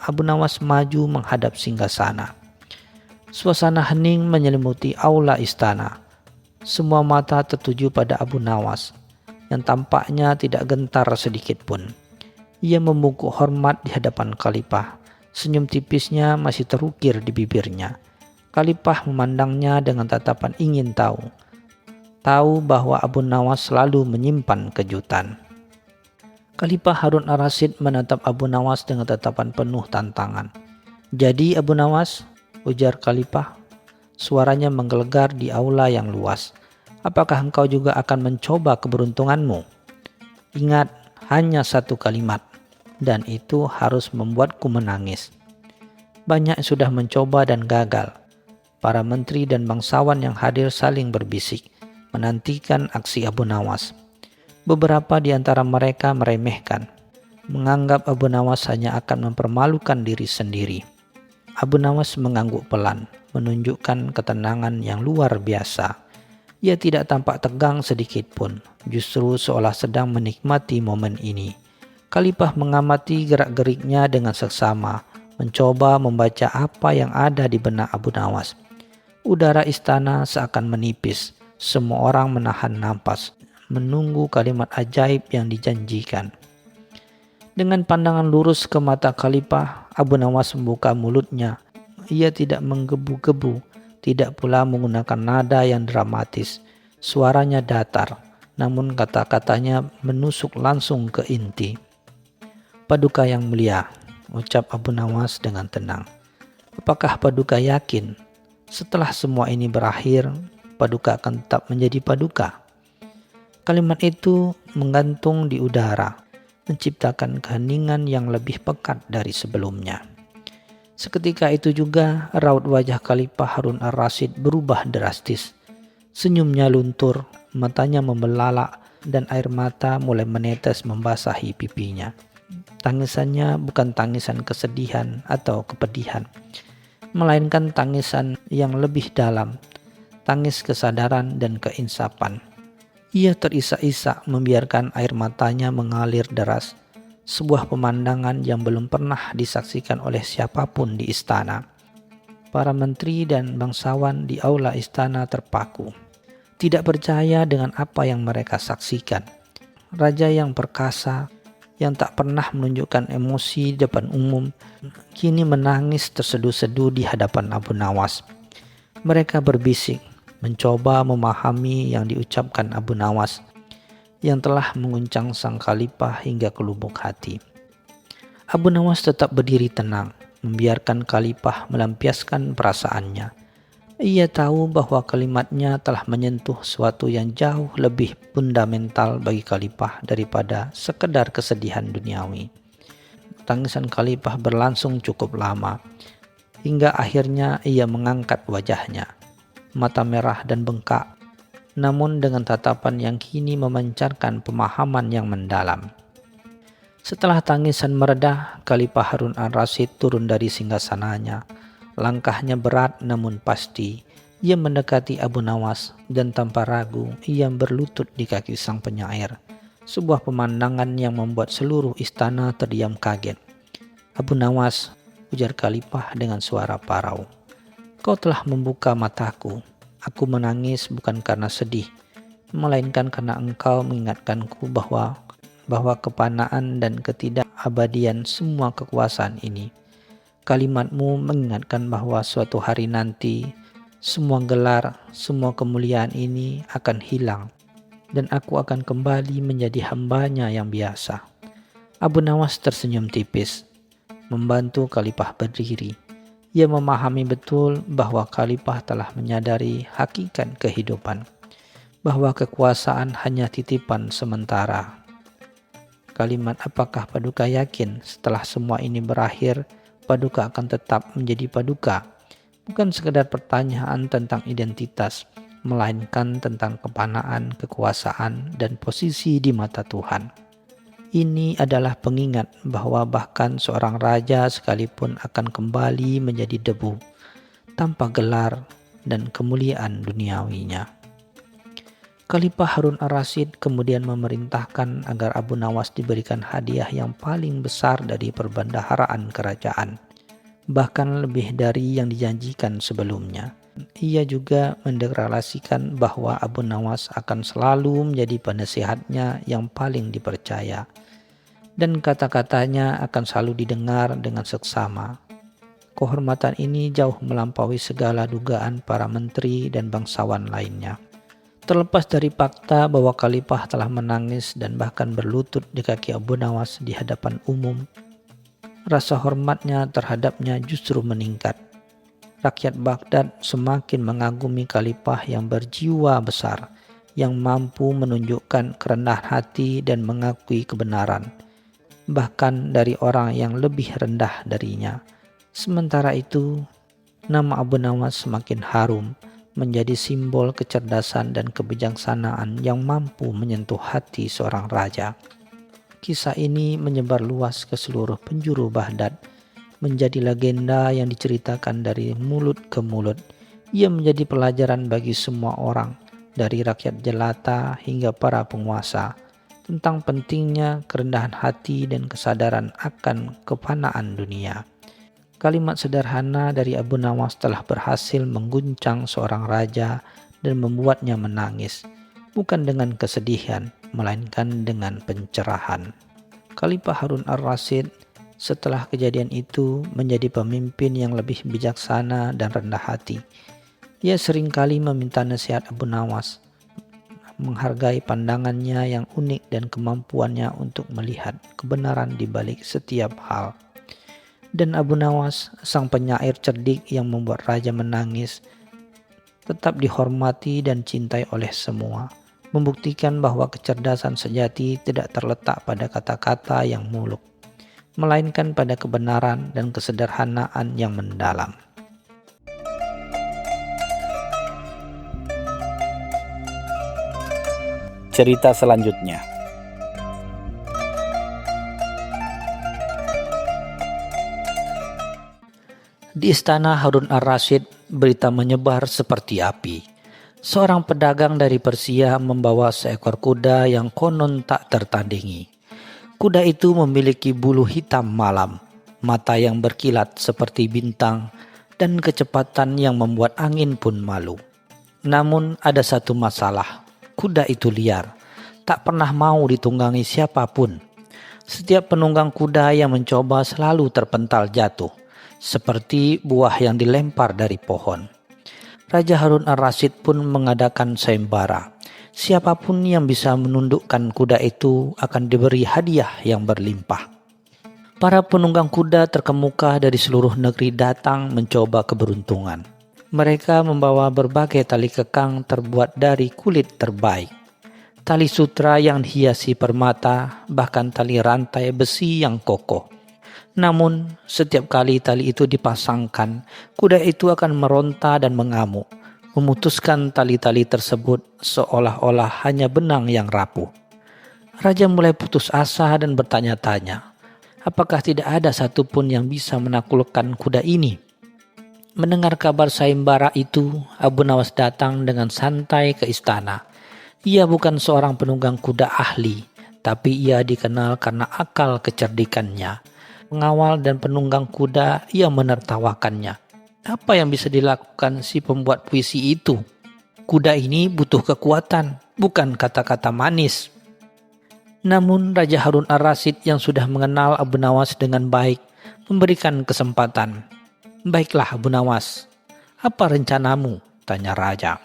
Abu Nawas maju menghadap singgasana. Suasana hening menyelimuti aula istana. Semua mata tertuju pada Abu Nawas, yang tampaknya tidak gentar sedikit pun. Ia membungkuk hormat di hadapan Khalifah. Senyum tipisnya masih terukir di bibirnya. Khalifah memandangnya dengan tatapan ingin tahu. Tahu bahwa Abu Nawas selalu menyimpan kejutan. Khalifah Harun ar-Rasyid menatap Abu Nawas dengan tatapan penuh tantangan. "Jadi Abu Nawas," ujar Khalifah. Suaranya menggelegar di aula yang luas. "Apakah engkau juga akan mencoba keberuntunganmu? Ingat, hanya satu kalimat, dan itu harus membuatku menangis." Banyak sudah mencoba dan gagal. Para menteri dan bangsawan yang hadir saling berbisik, menantikan aksi Abu Nawas. Beberapa di antara mereka meremehkan, menganggap Abu Nawas hanya akan mempermalukan diri sendiri. Abu Nawas mengangguk pelan, menunjukkan ketenangan yang luar biasa. Ia tidak tampak tegang sedikit pun, justru seolah sedang menikmati momen ini. Khalifah mengamati gerak-geriknya dengan seksama, mencoba membaca apa yang ada di benak Abu Nawas. Udara istana seakan menipis, semua orang menahan napas, menunggu kalimat ajaib yang dijanjikan. Dengan pandangan lurus ke mata Khalifah, Abu Nawas membuka mulutnya. Ia tidak menggebu-gebu, tidak pula menggunakan nada yang dramatis. Suaranya datar, namun kata-katanya menusuk langsung ke inti. "Paduka yang mulia," ucap Abu Nawas dengan tenang. "Apakah Paduka yakin setelah semua ini berakhir, Paduka akan tetap menjadi Paduka?" Kalimat itu menggantung di udara, menciptakan keheningan yang lebih pekat dari sebelumnya. Seketika itu juga raut wajah Khalifah Harun ar-Rasyid berubah drastis. Senyumnya luntur, matanya membelalak, dan air mata mulai menetes membasahi pipinya. Tangisannya bukan tangisan kesedihan atau kepedihan, melainkan tangisan yang lebih dalam, tangis kesadaran dan keinsapan. Ia terisak-isak membiarkan air matanya mengalir deras, sebuah pemandangan yang belum pernah disaksikan oleh siapapun di istana. Para menteri dan bangsawan di aula istana terpaku, tidak percaya dengan apa yang mereka saksikan. Raja yang perkasa, yang tak pernah menunjukkan emosi di depan umum, kini menangis terseduh-seduh di hadapan Abu Nawas. Mereka berbisik, mencoba memahami yang diucapkan Abu Nawas, yang telah menguncang sang Khalifah hingga ke lubuk hati. Abu Nawas tetap berdiri tenang, membiarkan Khalifah melampiaskan perasaannya. Ia tahu bahwa kalimatnya telah menyentuh sesuatu yang jauh lebih fundamental bagi Khalifah daripada sekedar kesedihan duniawi. Tangisan Khalifah berlangsung cukup lama, hingga akhirnya ia mengangkat wajahnya. Mata merah dan bengkak, namun dengan tatapan yang kini memancarkan pemahaman yang mendalam. Setelah tangisan meredah, Khalifah Harun ar-Rasyid turun dari singgasananya. Langkahnya berat namun pasti. Ia mendekati Abu Nawas dan tanpa ragu ia berlutut di kaki sang penyair. Sebuah pemandangan yang membuat seluruh istana terdiam kaget. "Abu Nawas," ujar Khalifah dengan suara parau, Kau telah membuka mataku. Aku menangis bukan karena sedih, melainkan karena engkau mengingatkanku bahwa kepanaan dan ketidakabadian semua kekuasaan ini. Kalimatmu mengingatkan bahwa suatu hari nanti semua gelar, semua kemuliaan ini akan hilang dan aku akan kembali menjadi hambanya yang biasa. Abu Nawas tersenyum tipis, membantu Khalifah berdiri. Ia memahami betul bahwa Khalifah telah menyadari hakikat kehidupan, bahwa kekuasaan hanya titipan sementara. Kalimat apakah Paduka yakin setelah semua ini berakhir, Paduka akan tetap menjadi Paduka? Bukan sekedar pertanyaan tentang identitas, melainkan tentang kepanaan, kekuasaan, dan posisi di mata Tuhan. Ini adalah pengingat bahwa bahkan seorang raja sekalipun akan kembali menjadi debu, tanpa gelar dan kemuliaan duniawinya. Khalifah Harun ar-Rasyid kemudian memerintahkan agar Abu Nawas diberikan hadiah yang paling besar dari perbendaharaan kerajaan, bahkan lebih dari yang dijanjikan sebelumnya. Ia juga mendeklarasikan bahwa Abu Nawas akan selalu menjadi penasihatnya yang paling dipercaya, dan kata-katanya akan selalu didengar dengan seksama. Kehormatan ini jauh melampaui segala dugaan para menteri dan bangsawan lainnya. Terlepas dari fakta bahwa Khalifah telah menangis dan bahkan berlutut di kaki Abu Nawas di hadapan umum, rasa hormatnya terhadapnya justru meningkat. Rakyat Baghdad semakin mengagumi Khalifah yang berjiwa besar, yang mampu menunjukkan kerendahan hati dan mengakui kebenaran, bahkan dari orang yang lebih rendah darinya. Sementara itu, nama Abu Nawas semakin harum, menjadi simbol kecerdasan dan kebijaksanaan yang mampu menyentuh hati seorang raja. Kisah ini menyebar luas ke seluruh penjuru Baghdad, menjadi legenda yang diceritakan dari mulut ke mulut. Ia menjadi pelajaran bagi semua orang, dari rakyat jelata hingga para penguasa, tentang pentingnya kerendahan hati dan kesadaran akan kefanaan dunia. Kalimat sederhana dari Abu Nawas telah berhasil mengguncang seorang raja dan membuatnya menangis, bukan dengan kesedihan, melainkan dengan pencerahan. Khalifah Harun ar-Rasyid setelah kejadian itu menjadi pemimpin yang lebih bijaksana dan rendah hati. Ia seringkali meminta nasihat Abu Nawas, menghargai pandangannya yang unik dan kemampuannya untuk melihat kebenaran di balik setiap hal. Dan Abu Nawas, sang penyair cerdik yang membuat raja menangis, tetap dihormati dan cintai oleh semua, membuktikan bahwa kecerdasan sejati tidak terletak pada kata-kata yang muluk, melainkan pada kebenaran dan kesederhanaan yang mendalam. Cerita selanjutnya. Di istana Harun ar-Rasyid, berita menyebar seperti api. Seorang pedagang dari Persia membawa seekor kuda yang konon tak tertandingi. Kuda itu memiliki bulu hitam malam, mata yang berkilat seperti bintang, dan kecepatan yang membuat angin pun malu. Namun ada satu masalah, kuda itu liar, tak pernah mau ditunggangi siapapun. Setiap penunggang kuda yang mencoba selalu terpental jatuh, seperti buah yang dilempar dari pohon. Raja Harun ar-Rasyid pun mengadakan sayembara. Siapapun yang bisa menundukkan kuda itu akan diberi hadiah yang berlimpah. Para penunggang kuda terkemuka dari seluruh negeri datang mencoba keberuntungan. Mereka membawa berbagai tali kekang terbuat dari kulit terbaik, tali sutra yang dihiasi permata, bahkan tali rantai besi yang kokoh. Namun, setiap kali tali itu dipasangkan, kuda itu akan meronta dan mengamuk, memutuskan tali-tali tersebut seolah-olah hanya benang yang rapuh. Raja mulai putus asa dan bertanya-tanya, apakah tidak ada satupun yang bisa menaklukkan kuda ini? Mendengar kabar sayembara itu, Abu Nawas datang dengan santai ke istana. Ia bukan seorang penunggang kuda ahli, tapi ia dikenal karena akal kecerdikannya. Pengawal dan penunggang kuda ia menertawakannya. Apa yang bisa dilakukan si pembuat puisi itu? Kuda ini butuh kekuatan, bukan kata-kata manis. Namun Raja Harun ar-Rasyid yang sudah mengenal Abu Nawas dengan baik memberikan kesempatan. "Baiklah Abu Nawas, apa rencanamu?" tanya Raja.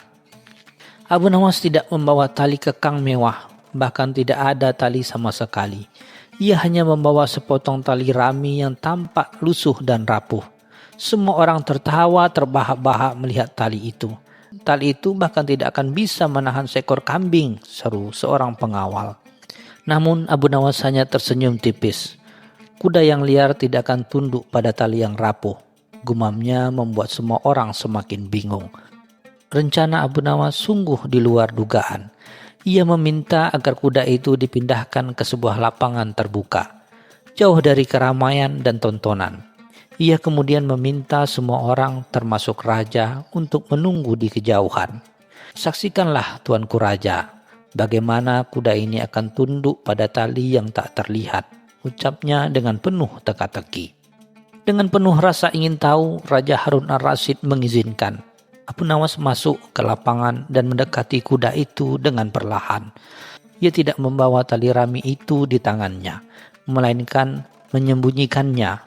Abu Nawas tidak membawa tali kekang mewah, bahkan tidak ada tali sama sekali. Ia hanya membawa sepotong tali rami yang tampak lusuh dan rapuh. Semua orang tertawa terbahak-bahak melihat tali itu. "Tali itu bahkan tidak akan bisa menahan seekor kambing," seru seorang pengawal. Namun Abu Nawas hanya tersenyum tipis. "Kuda yang liar tidak akan tunduk pada tali yang rapuh," gumamnya membuat semua orang semakin bingung. Rencana Abu Nawas sungguh di luar dugaan. Ia meminta agar kuda itu dipindahkan ke sebuah lapangan terbuka, jauh dari keramaian dan tontonan. Ia kemudian meminta semua orang termasuk raja untuk menunggu di kejauhan. "Saksikanlah tuanku raja, bagaimana kuda ini akan tunduk pada tali yang tak terlihat," ucapnya dengan penuh teka-teki. Dengan penuh rasa ingin tahu, Raja Harun ar-Rasyid mengizinkan. Abu Nawas masuk ke lapangan dan mendekati kuda itu dengan perlahan. Ia tidak membawa tali rami itu di tangannya, melainkan menyembunyikannya.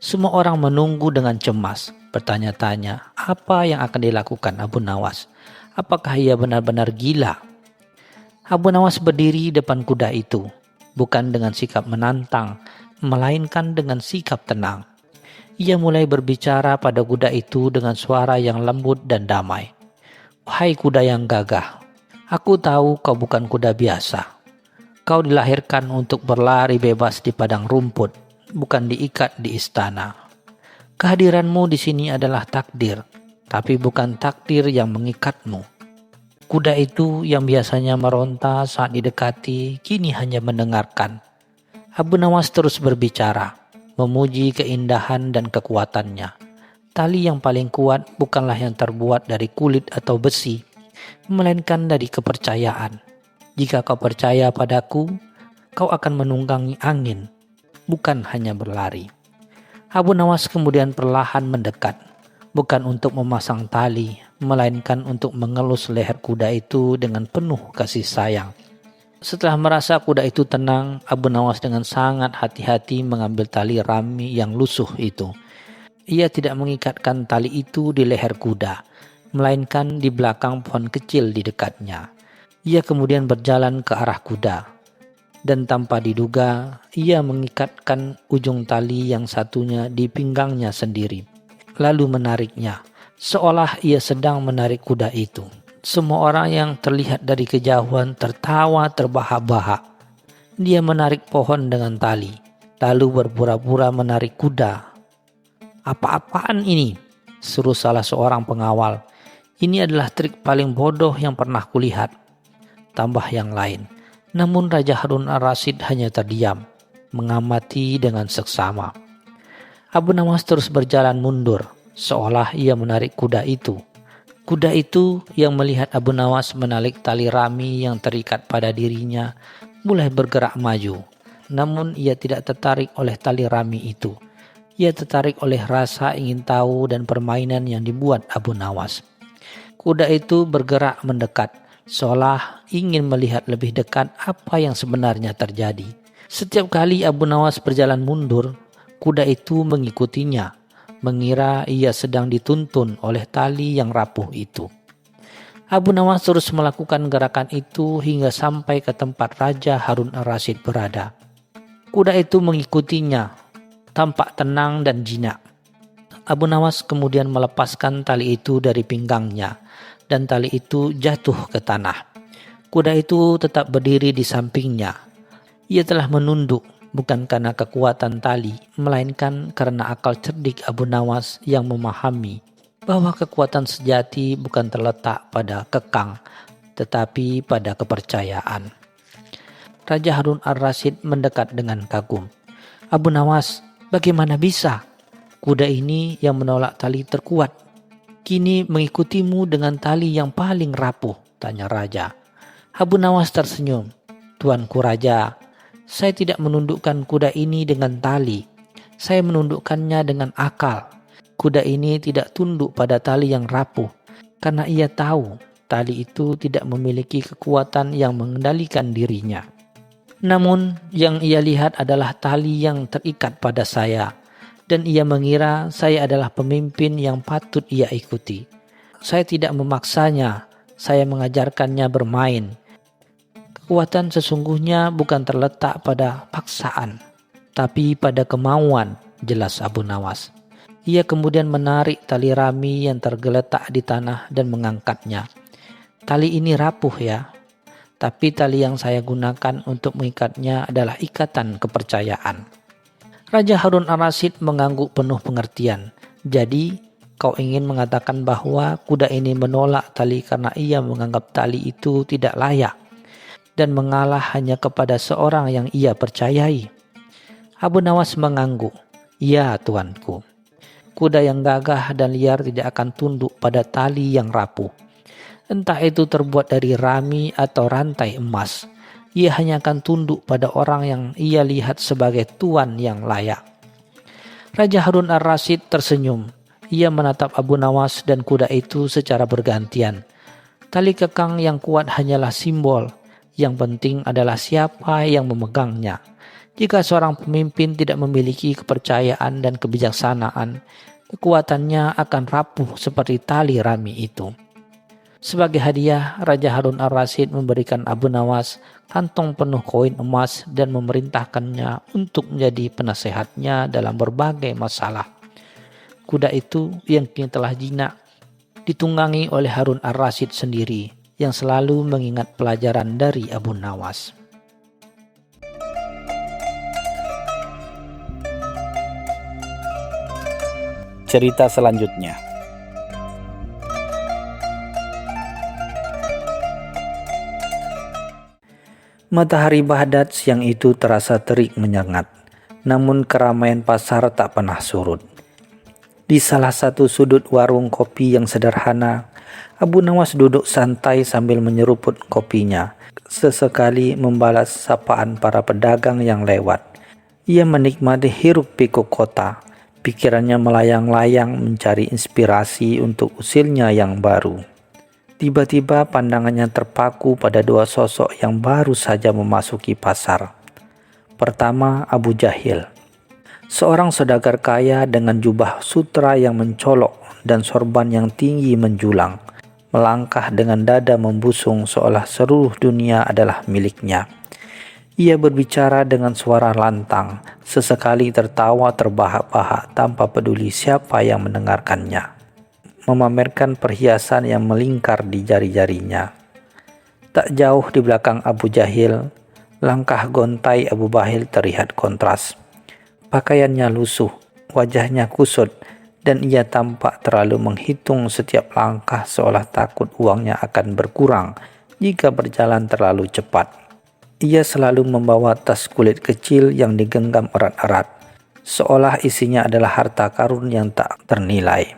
Semua orang menunggu dengan cemas, bertanya-tanya apa yang akan dilakukan Abu Nawas. Apakah ia benar-benar gila? Abu Nawas berdiri depan kuda itu, bukan dengan sikap menantang, melainkan dengan sikap tenang. Ia mulai berbicara pada kuda itu dengan suara yang lembut dan damai. "Wahai kuda yang gagah, aku tahu kau bukan kuda biasa. Kau dilahirkan untuk berlari bebas di padang rumput, bukan diikat di istana. Kehadiranmu di sini adalah takdir, tapi bukan takdir yang mengikatmu." Kuda itu yang biasanya meronta saat didekati, kini hanya mendengarkan. Abu Nawas terus berbicara, memuji keindahan dan kekuatannya. Tali yang paling kuat bukanlah yang terbuat dari kulit atau besi, melainkan dari kepercayaan. Jika kau percaya padaku, kau akan menunggangi angin, bukan hanya berlari. Abu Nawas kemudian perlahan mendekat, bukan untuk memasang tali, melainkan untuk mengelus leher kuda itu dengan penuh kasih sayang. Setelah merasa kuda itu tenang, Abu Nawas dengan sangat hati-hati mengambil tali rami yang lusuh itu. Ia tidak mengikatkan tali itu di leher kuda, melainkan di belakang pohon kecil di dekatnya. Ia kemudian berjalan ke arah kuda, dan tanpa diduga, ia mengikatkan ujung tali yang satunya di pinggangnya sendiri, lalu menariknya, seolah ia sedang menarik kuda itu. Semua orang yang terlihat dari kejauhan tertawa terbahak-bahak. Dia menarik pohon dengan tali, lalu berpura-pura menarik kuda. "Apa-apaan ini?" seru salah seorang pengawal. "Ini adalah trik paling bodoh yang pernah kulihat," tambah yang lain. Namun Raja Harun ar-Rasyid hanya terdiam, mengamati dengan seksama. Abu Nawas terus berjalan mundur, seolah ia menarik kuda itu. Kuda itu yang melihat Abu Nawas menarik tali rami yang terikat pada dirinya mulai bergerak maju. Namun ia tidak tertarik oleh tali rami itu. Ia tertarik oleh rasa ingin tahu dan permainan yang dibuat Abu Nawas. Kuda itu bergerak mendekat, seolah ingin melihat lebih dekat apa yang sebenarnya terjadi. Setiap kali Abu Nawas berjalan mundur, kuda itu mengikutinya, mengira ia sedang dituntun oleh tali yang rapuh itu. Abu Nawas terus melakukan gerakan itu hingga sampai ke tempat Raja Harun ar-Rasyid berada. Kuda itu mengikutinya, tampak tenang dan jinak. Abu Nawas kemudian melepaskan tali itu dari pinggangnya, dan tali itu jatuh ke tanah. Kuda itu tetap berdiri di sampingnya. Ia telah menunduk, bukan karena kekuatan tali, melainkan karena akal cerdik Abu Nawas yang memahami bahwa kekuatan sejati bukan terletak pada kekang, tetapi pada kepercayaan. Raja Harun ar-Rasyid mendekat dengan kagum. "Abu Nawas, bagaimana bisa? Kuda ini yang menolak tali terkuat, kini mengikutimu dengan tali yang paling rapuh," tanya Raja. Abu Nawas tersenyum. "Tuanku Raja, saya tidak menundukkan kuda ini dengan tali. Saya menundukkannya dengan akal. Kuda ini tidak tunduk pada tali yang rapuh karena ia tahu tali itu tidak memiliki kekuatan yang mengendalikan dirinya. Namun yang ia lihat adalah tali yang terikat pada saya, dan ia mengira saya adalah pemimpin yang patut ia ikuti. Saya tidak memaksanya, saya mengajarkannya bermain. Kekuatan sesungguhnya bukan terletak pada paksaan, tapi pada kemauan, jelas Abu Nawas. Ia kemudian menarik tali rami yang tergeletak di tanah dan mengangkatnya. Tali ini rapuh ya, tapi tali yang saya gunakan untuk mengikatnya adalah ikatan kepercayaan. Raja Harun ar-Rasyid mengangguk penuh pengertian. Jadi, kau ingin mengatakan bahwa kuda ini menolak tali karena ia menganggap tali itu tidak layak dan mengalah hanya kepada seorang yang ia percayai. Abu Nawas mengangguk. Ya, tuanku. Kuda yang gagah dan liar tidak akan tunduk pada tali yang rapuh. Entah itu terbuat dari rami atau rantai emas, ia hanya akan tunduk pada orang yang ia lihat sebagai tuan yang layak. Raja Harun ar-Rasyid tersenyum. Ia menatap Abu Nawas dan kuda itu secara bergantian. Tali kekang yang kuat hanyalah simbol. Yang penting adalah siapa yang memegangnya. Jika seorang pemimpin tidak memiliki kepercayaan dan kebijaksanaan, kekuatannya akan rapuh seperti tali rami itu. Sebagai hadiah, Raja Harun ar-Rasyid memberikan Abu Nawas kantong penuh koin emas dan memerintahkannya untuk menjadi penasehatnya dalam berbagai masalah. Kuda itu yang kini telah jinak ditunggangi oleh Harun ar-Rasyid sendiri yang selalu mengingat pelajaran dari Abu Nawas. Cerita selanjutnya. Matahari Baghdad siang itu terasa terik menyengat, namun keramaian pasar tak pernah surut. Di salah satu sudut warung kopi yang sederhana, Abu Nawas duduk santai sambil menyeruput kopinya, sesekali membalas sapaan para pedagang yang lewat. Ia menikmati hiruk pikuk kota, pikirannya melayang-layang mencari inspirasi untuk usilnya yang baru. Tiba-tiba pandangannya terpaku pada dua sosok yang baru saja memasuki pasar. Pertama, Abu Jahil. Seorang saudagar kaya dengan jubah sutra yang mencolok dan sorban yang tinggi menjulang. Melangkah dengan dada membusung seolah seluruh dunia adalah miliknya. Ia berbicara dengan suara lantang, sesekali tertawa terbahak-bahak tanpa peduli siapa yang mendengarkannya. Memamerkan perhiasan yang melingkar di jari-jarinya. Tak jauh di belakang Abu Jahil, langkah gontai Abu Bahil terlihat kontras. Pakaiannya lusuh, wajahnya kusut, dan ia tampak terlalu menghitung setiap langkah seolah takut uangnya akan berkurang jika berjalan terlalu cepat. Ia selalu membawa tas kulit kecil yang digenggam erat-erat, seolah isinya adalah harta karun yang tak ternilai.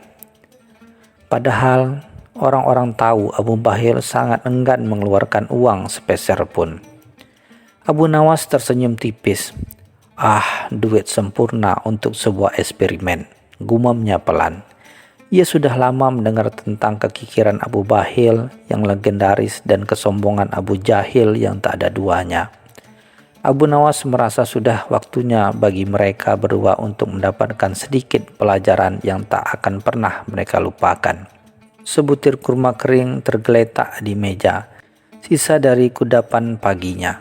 Padahal orang-orang tahu Abu Bahil sangat enggan mengeluarkan uang sepeser pun. Abu Nawas tersenyum tipis. Duit sempurna untuk sebuah eksperimen, gumamnya pelan. Ia sudah lama mendengar tentang kekikiran Abu Bahil yang legendaris dan kesombongan Abu Jahil yang tak ada duanya. Abu Nawas merasa sudah waktunya bagi mereka berdua untuk mendapatkan sedikit pelajaran yang tak akan pernah mereka lupakan. Sebutir kurma kering tergeletak di meja, sisa dari kudapan paginya.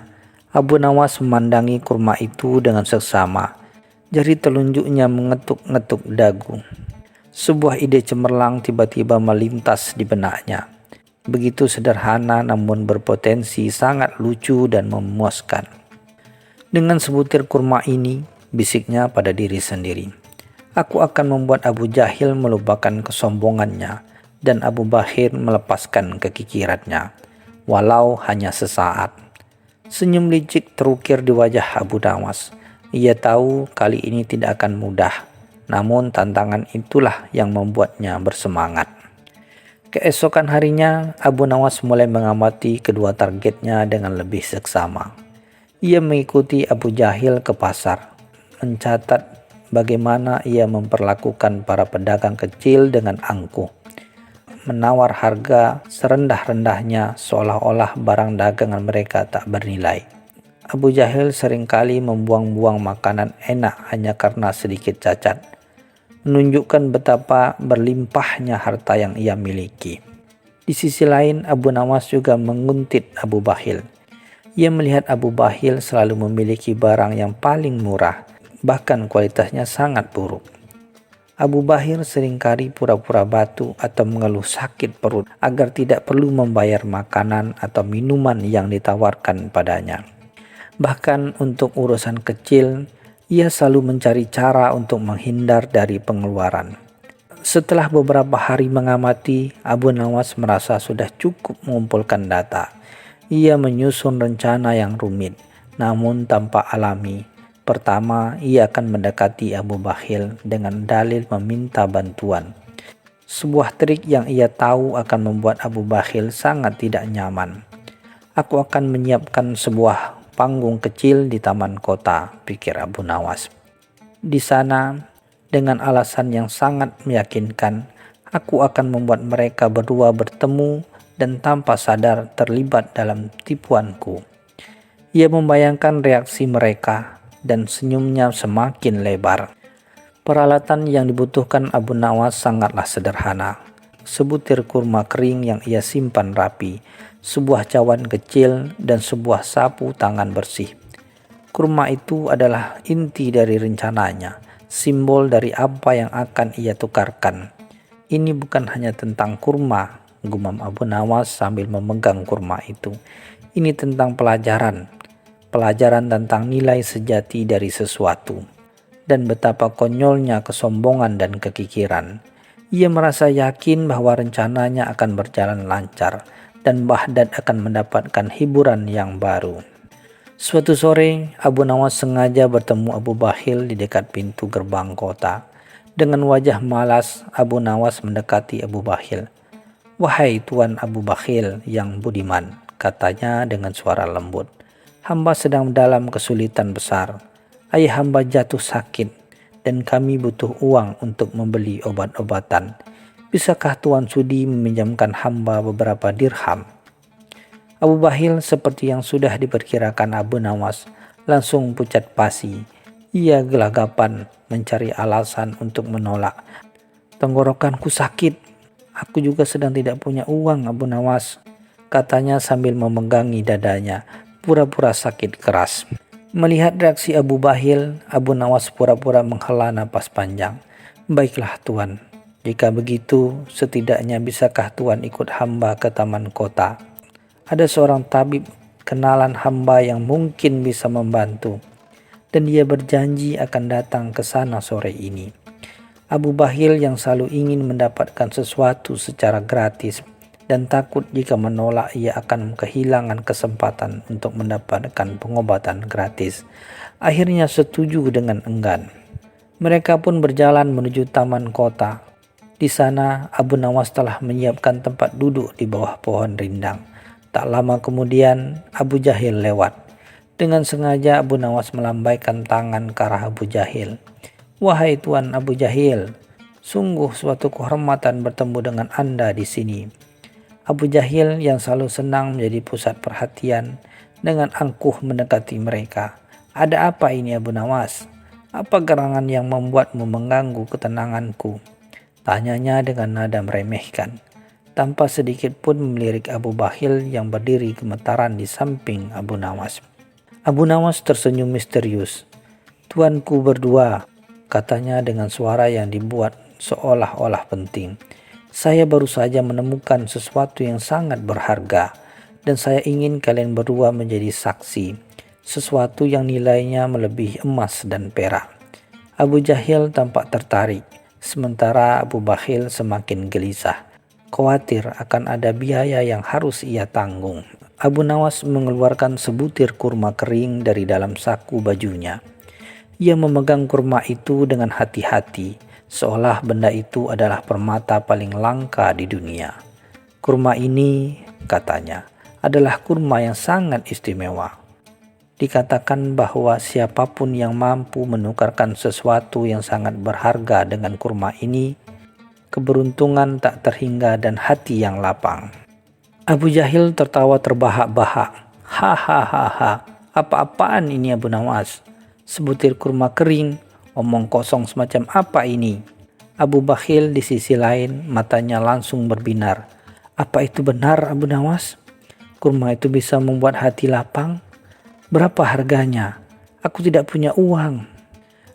Abu Nawas memandangi kurma itu dengan seksama. Jari telunjuknya mengetuk-ngetuk dagu. Sebuah ide cemerlang tiba-tiba melintas di benaknya. Begitu sederhana namun berpotensi sangat lucu dan memuaskan. Dengan sebutir kurma ini, bisiknya pada diri sendiri, aku akan membuat Abu Jahil melupakan kesombongannya dan Abu Bahir melepaskan kekikirannya, walau hanya sesaat. Senyum licik terukir di wajah Abu Nawas. Ia tahu kali ini tidak akan mudah, namun tantangan itulah yang membuatnya bersemangat. Keesokan harinya, Abu Nawas mulai mengamati kedua targetnya dengan lebih seksama. Ia mengikuti Abu Jahil ke pasar, mencatat bagaimana ia memperlakukan para pedagang kecil dengan angkuh, menawar harga serendah-rendahnya seolah-olah barang dagangan mereka tak bernilai. Abu Jahil seringkali membuang-buang makanan enak hanya karena sedikit cacat, menunjukkan betapa berlimpahnya harta yang ia miliki. Di sisi lain, Abu Nawas juga menguntit Abu Bahil. Ia melihat Abu Bahil selalu memiliki barang yang paling murah, bahkan kualitasnya sangat buruk. Abu Bahil seringkali pura-pura batuk atau mengeluh sakit perut agar tidak perlu membayar makanan atau minuman yang ditawarkan padanya. Bahkan untuk urusan kecil, ia selalu mencari cara untuk menghindar dari pengeluaran. Setelah beberapa hari mengamati, Abu Nawas merasa sudah cukup mengumpulkan data. Ia menyusun rencana yang rumit, namun tanpa alami. Pertama, ia akan mendekati Abu Bahil dengan dalil meminta bantuan. Sebuah trik yang ia tahu akan membuat Abu Bahil sangat tidak nyaman. Aku akan menyiapkan sebuah panggung kecil di taman kota, pikir Abu Nawas. Di sana, dengan alasan yang sangat meyakinkan, aku akan membuat mereka berdua bertemu dan tanpa sadar terlibat dalam tipuanku. Ia membayangkan reaksi mereka dan senyumnya semakin lebar. Peralatan yang dibutuhkan Abu Nawas sangatlah sederhana. Sebutir kurma kering yang ia simpan rapi, sebuah cawan kecil, dan sebuah sapu tangan bersih. Kurma itu adalah inti dari rencananya, simbol dari apa yang akan ia tukarkan. Ini bukan hanya tentang kurma, gumam Abu Nawas sambil memegang kurma itu. Ini tentang pelajaran tentang nilai sejati dari sesuatu, dan betapa konyolnya kesombongan dan kekikiran. Ia merasa yakin bahwa rencananya akan berjalan lancar, dan Baghdad akan mendapatkan hiburan yang baru. Suatu sore, Abu Nawas sengaja bertemu Abu Bahil di dekat pintu gerbang kota. Dengan wajah malas, Abu Nawas mendekati Abu Bahil. "Wahai Tuan Abu Bahil yang budiman," katanya dengan suara lembut. "Hamba sedang dalam kesulitan besar. Ayah hamba jatuh sakit dan kami butuh uang untuk membeli obat-obatan. Bisakah Tuan sudi meminjamkan hamba beberapa dirham?" Abu Bahil seperti yang sudah diperkirakan Abu Nawas langsung pucat pasi. Ia gelagapan mencari alasan untuk menolak. "Tenggorokanku sakit. Aku juga sedang tidak punya uang, Abu Nawas," katanya sambil memegangi dadanya, pura-pura sakit keras. Melihat reaksi Abu Bahil, Abu Nawas pura-pura menghela napas panjang. "Baiklah Tuan, jika begitu setidaknya bisakah Tuan ikut hamba ke taman kota? Ada seorang tabib kenalan hamba yang mungkin bisa membantu, dan dia berjanji akan datang ke sana sore ini." Abu Bahil yang selalu ingin mendapatkan sesuatu secara gratis dan takut jika menolak ia akan kehilangan kesempatan untuk mendapatkan pengobatan gratis, akhirnya setuju dengan enggan. Mereka pun berjalan menuju taman kota. Di sana Abu Nawas telah menyiapkan tempat duduk di bawah pohon rindang. Tak lama kemudian Abu Jahil lewat. Dengan sengaja Abu Nawas melambaikan tangan ke arah Abu Jahil. "Wahai Tuan Abu Jahil, sungguh suatu kehormatan bertemu dengan Anda di sini." Abu Jahil yang selalu senang menjadi pusat perhatian dengan angkuh mendekati mereka. "Ada apa ini Abu Nawas? Apa gerangan yang membuatmu mengganggu ketenanganku?" tanyanya dengan nada meremehkan. Tanpa sedikit pun melirik Abu Bahil yang berdiri gemetaran di samping Abu Nawas. Abu Nawas tersenyum misterius. "Tuanku berdua," katanya dengan suara yang dibuat seolah-olah penting. "Saya baru saja menemukan sesuatu yang sangat berharga, dan saya ingin kalian berdua menjadi saksi. Sesuatu yang nilainya melebihi emas dan perak." Abu Jahil tampak tertarik, sementara Abu Bahil semakin gelisah. Khawatir akan ada biaya yang harus ia tanggung. Abu Nawas mengeluarkan sebutir kurma kering dari dalam saku bajunya. Ia memegang kurma itu dengan hati-hati, seolah benda itu adalah permata paling langka di dunia. "Kurma ini," katanya, "adalah kurma yang sangat istimewa. Dikatakan bahwa siapapun yang mampu menukarkan sesuatu yang sangat berharga dengan kurma ini, keberuntungan tak terhingga dan hati yang lapang. Abu Jahil tertawa terbahak-bahak. Hahaha, apa-apaan ini Abu Nawas? Sebutir kurma kering, omong kosong semacam apa ini? Abu Bakhil di sisi lain matanya langsung berbinar. Apa itu benar Abu Nawas? Kurma itu bisa membuat hati lapang? Berapa harganya? Aku tidak punya uang.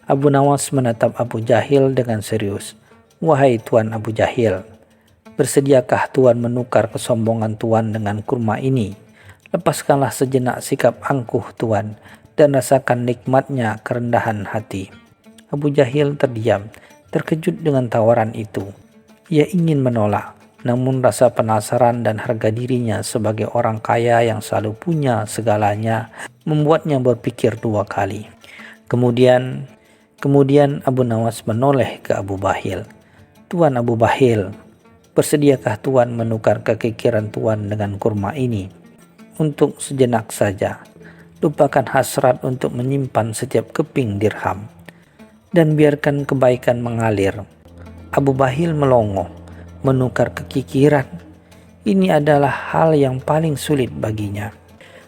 Abu Nawas menatap Abu Jahil dengan serius. Wahai Tuan Abu Jahil, bersediakah Tuan menukar kesombongan Tuan dengan kurma ini? Lepaskanlah sejenak sikap angkuh Tuan dan rasakan nikmatnya kerendahan hati. Abu Jahil terdiam, terkejut dengan tawaran itu. Ia ingin menolak, namun rasa penasaran dan harga dirinya sebagai orang kaya yang selalu punya segalanya membuatnya berpikir dua kali. Kemudian Abu Nawas menoleh ke Abu Bakhil. Tuan Abu Bakhil, bersediakah Tuan menukar kekikiran Tuan dengan kurma ini? Untuk sejenak saja, lupakan hasrat untuk menyimpan setiap keping dirham, dan biarkan kebaikan mengalir. Abu Bakhil melongo, menukar kekikiran. Ini adalah hal yang paling sulit baginya.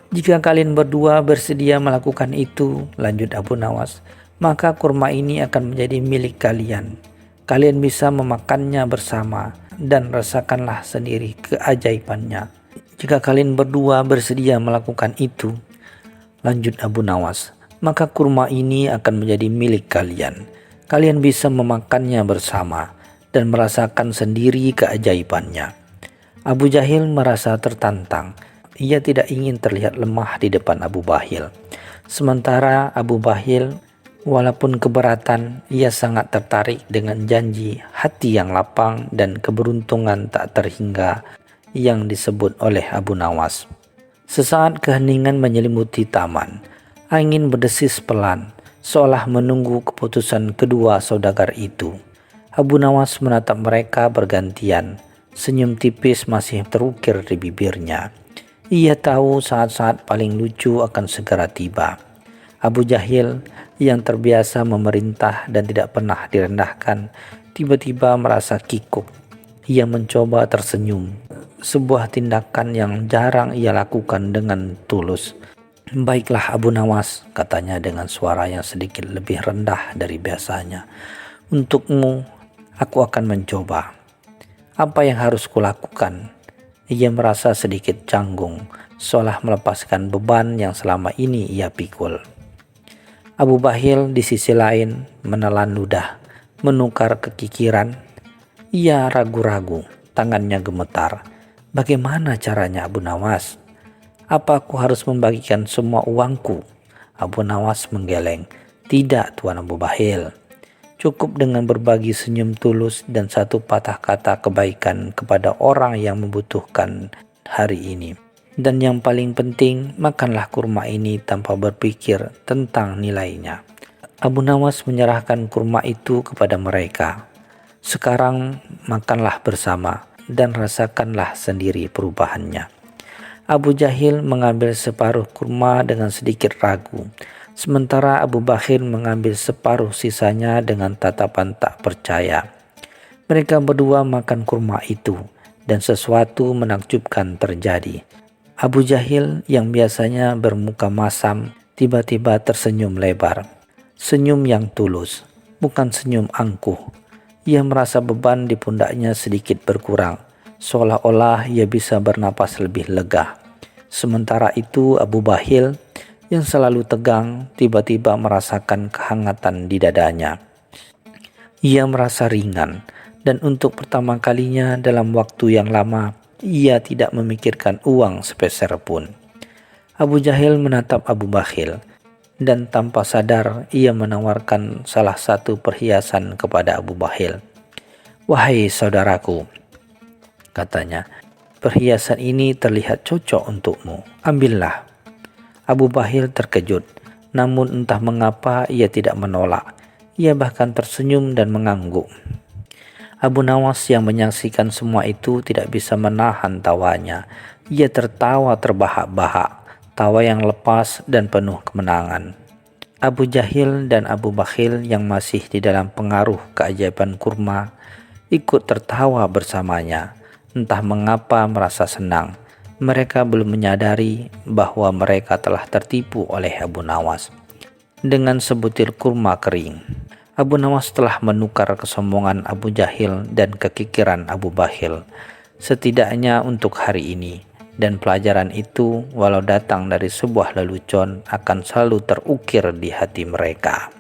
Jika kalian berdua bersedia melakukan itu, lanjut Abu Nawas, maka kurma ini akan menjadi milik kalian. Kalian bisa memakannya bersama dan rasakanlah sendiri keajaibannya. Jika kalian berdua bersedia melakukan itu, lanjut Abu Nawas, maka kurma ini akan menjadi milik kalian. Kalian bisa memakannya bersama dan merasakan sendiri keajaibannya. Abu Jahil merasa tertantang. Ia tidak ingin terlihat lemah di depan Abu Bakhil. Sementara Abu Bakhil, walaupun keberatan, ia sangat tertarik dengan janji hati yang lapang dan keberuntungan tak terhingga yang disebut oleh Abu Nawas. Sesaat keheningan menyelimuti taman. Angin berdesis pelan, seolah menunggu keputusan kedua saudagar itu. Abu Nawas menatap mereka bergantian. Senyum tipis masih terukir di bibirnya. Ia tahu saat-saat paling lucu akan segera tiba. Abu Jahil yang terbiasa memerintah dan tidak pernah direndahkan, tiba-tiba merasa kikuk. Ia mencoba tersenyum, sebuah tindakan yang jarang ia lakukan dengan tulus. Baiklah Abu Nawas, katanya dengan suara yang sedikit lebih rendah dari biasanya. Untukmu, aku akan mencoba. Apa yang harus kulakukan? Ia merasa sedikit canggung, seolah melepaskan beban yang selama ini ia pikul. Abu Bakhil di sisi lain menelan ludah, menukar kekikiran. Ia ragu-ragu, tangannya gemetar. Bagaimana caranya Abu Nawas? Apa aku harus membagikan semua uangku? Abu Nawas menggeleng. Tidak Tuan Abu Bakhil. Cukup dengan berbagi senyum tulus dan satu patah kata kebaikan kepada orang yang membutuhkan hari ini. Dan yang paling penting, makanlah kurma ini tanpa berpikir tentang nilainya. Abu Nawas menyerahkan kurma itu kepada mereka. Sekarang makanlah bersama dan rasakanlah sendiri perubahannya. Abu Jahil mengambil separuh kurma dengan sedikit ragu. Sementara Abu Bakhil mengambil separuh sisanya dengan tatapan tak percaya. Mereka berdua makan kurma itu dan sesuatu menakjubkan terjadi. Abu Jahil yang biasanya bermuka masam tiba-tiba tersenyum lebar. Senyum yang tulus, bukan senyum angkuh. Ia merasa beban di pundaknya sedikit berkurang, seolah-olah ia bisa bernapas lebih lega. Sementara itu Abu Bakhil yang selalu tegang tiba-tiba merasakan kehangatan di dadanya. Ia merasa ringan dan untuk pertama kalinya dalam waktu yang lama ia tidak memikirkan uang sepeser pun. Abu Jahil menatap Abu Bakhil dan tanpa sadar ia menawarkan salah satu perhiasan kepada Abu Bakhil. Wahai saudaraku, katanya, perhiasan ini terlihat cocok untukmu. Ambillah. Abu Bakhil terkejut, namun entah mengapa ia tidak menolak. Ia bahkan tersenyum dan mengangguk. Abu Nawas yang menyaksikan semua itu tidak bisa menahan tawanya. Ia tertawa terbahak-bahak, tawa yang lepas dan penuh kemenangan. Abu Jahil dan Abu Bakhil yang masih di dalam pengaruh keajaiban kurma ikut tertawa bersamanya. Entah mengapa merasa senang. Mereka belum menyadari bahwa mereka telah tertipu oleh Abu Nawas dengan sebutir kurma kering. Abu Nawas telah menukar kesombongan Abu Jahil dan kekikiran Abu Bakhil, setidaknya untuk hari ini. Dan pelajaran itu, walau datang dari sebuah lelucon, akan selalu terukir di hati mereka.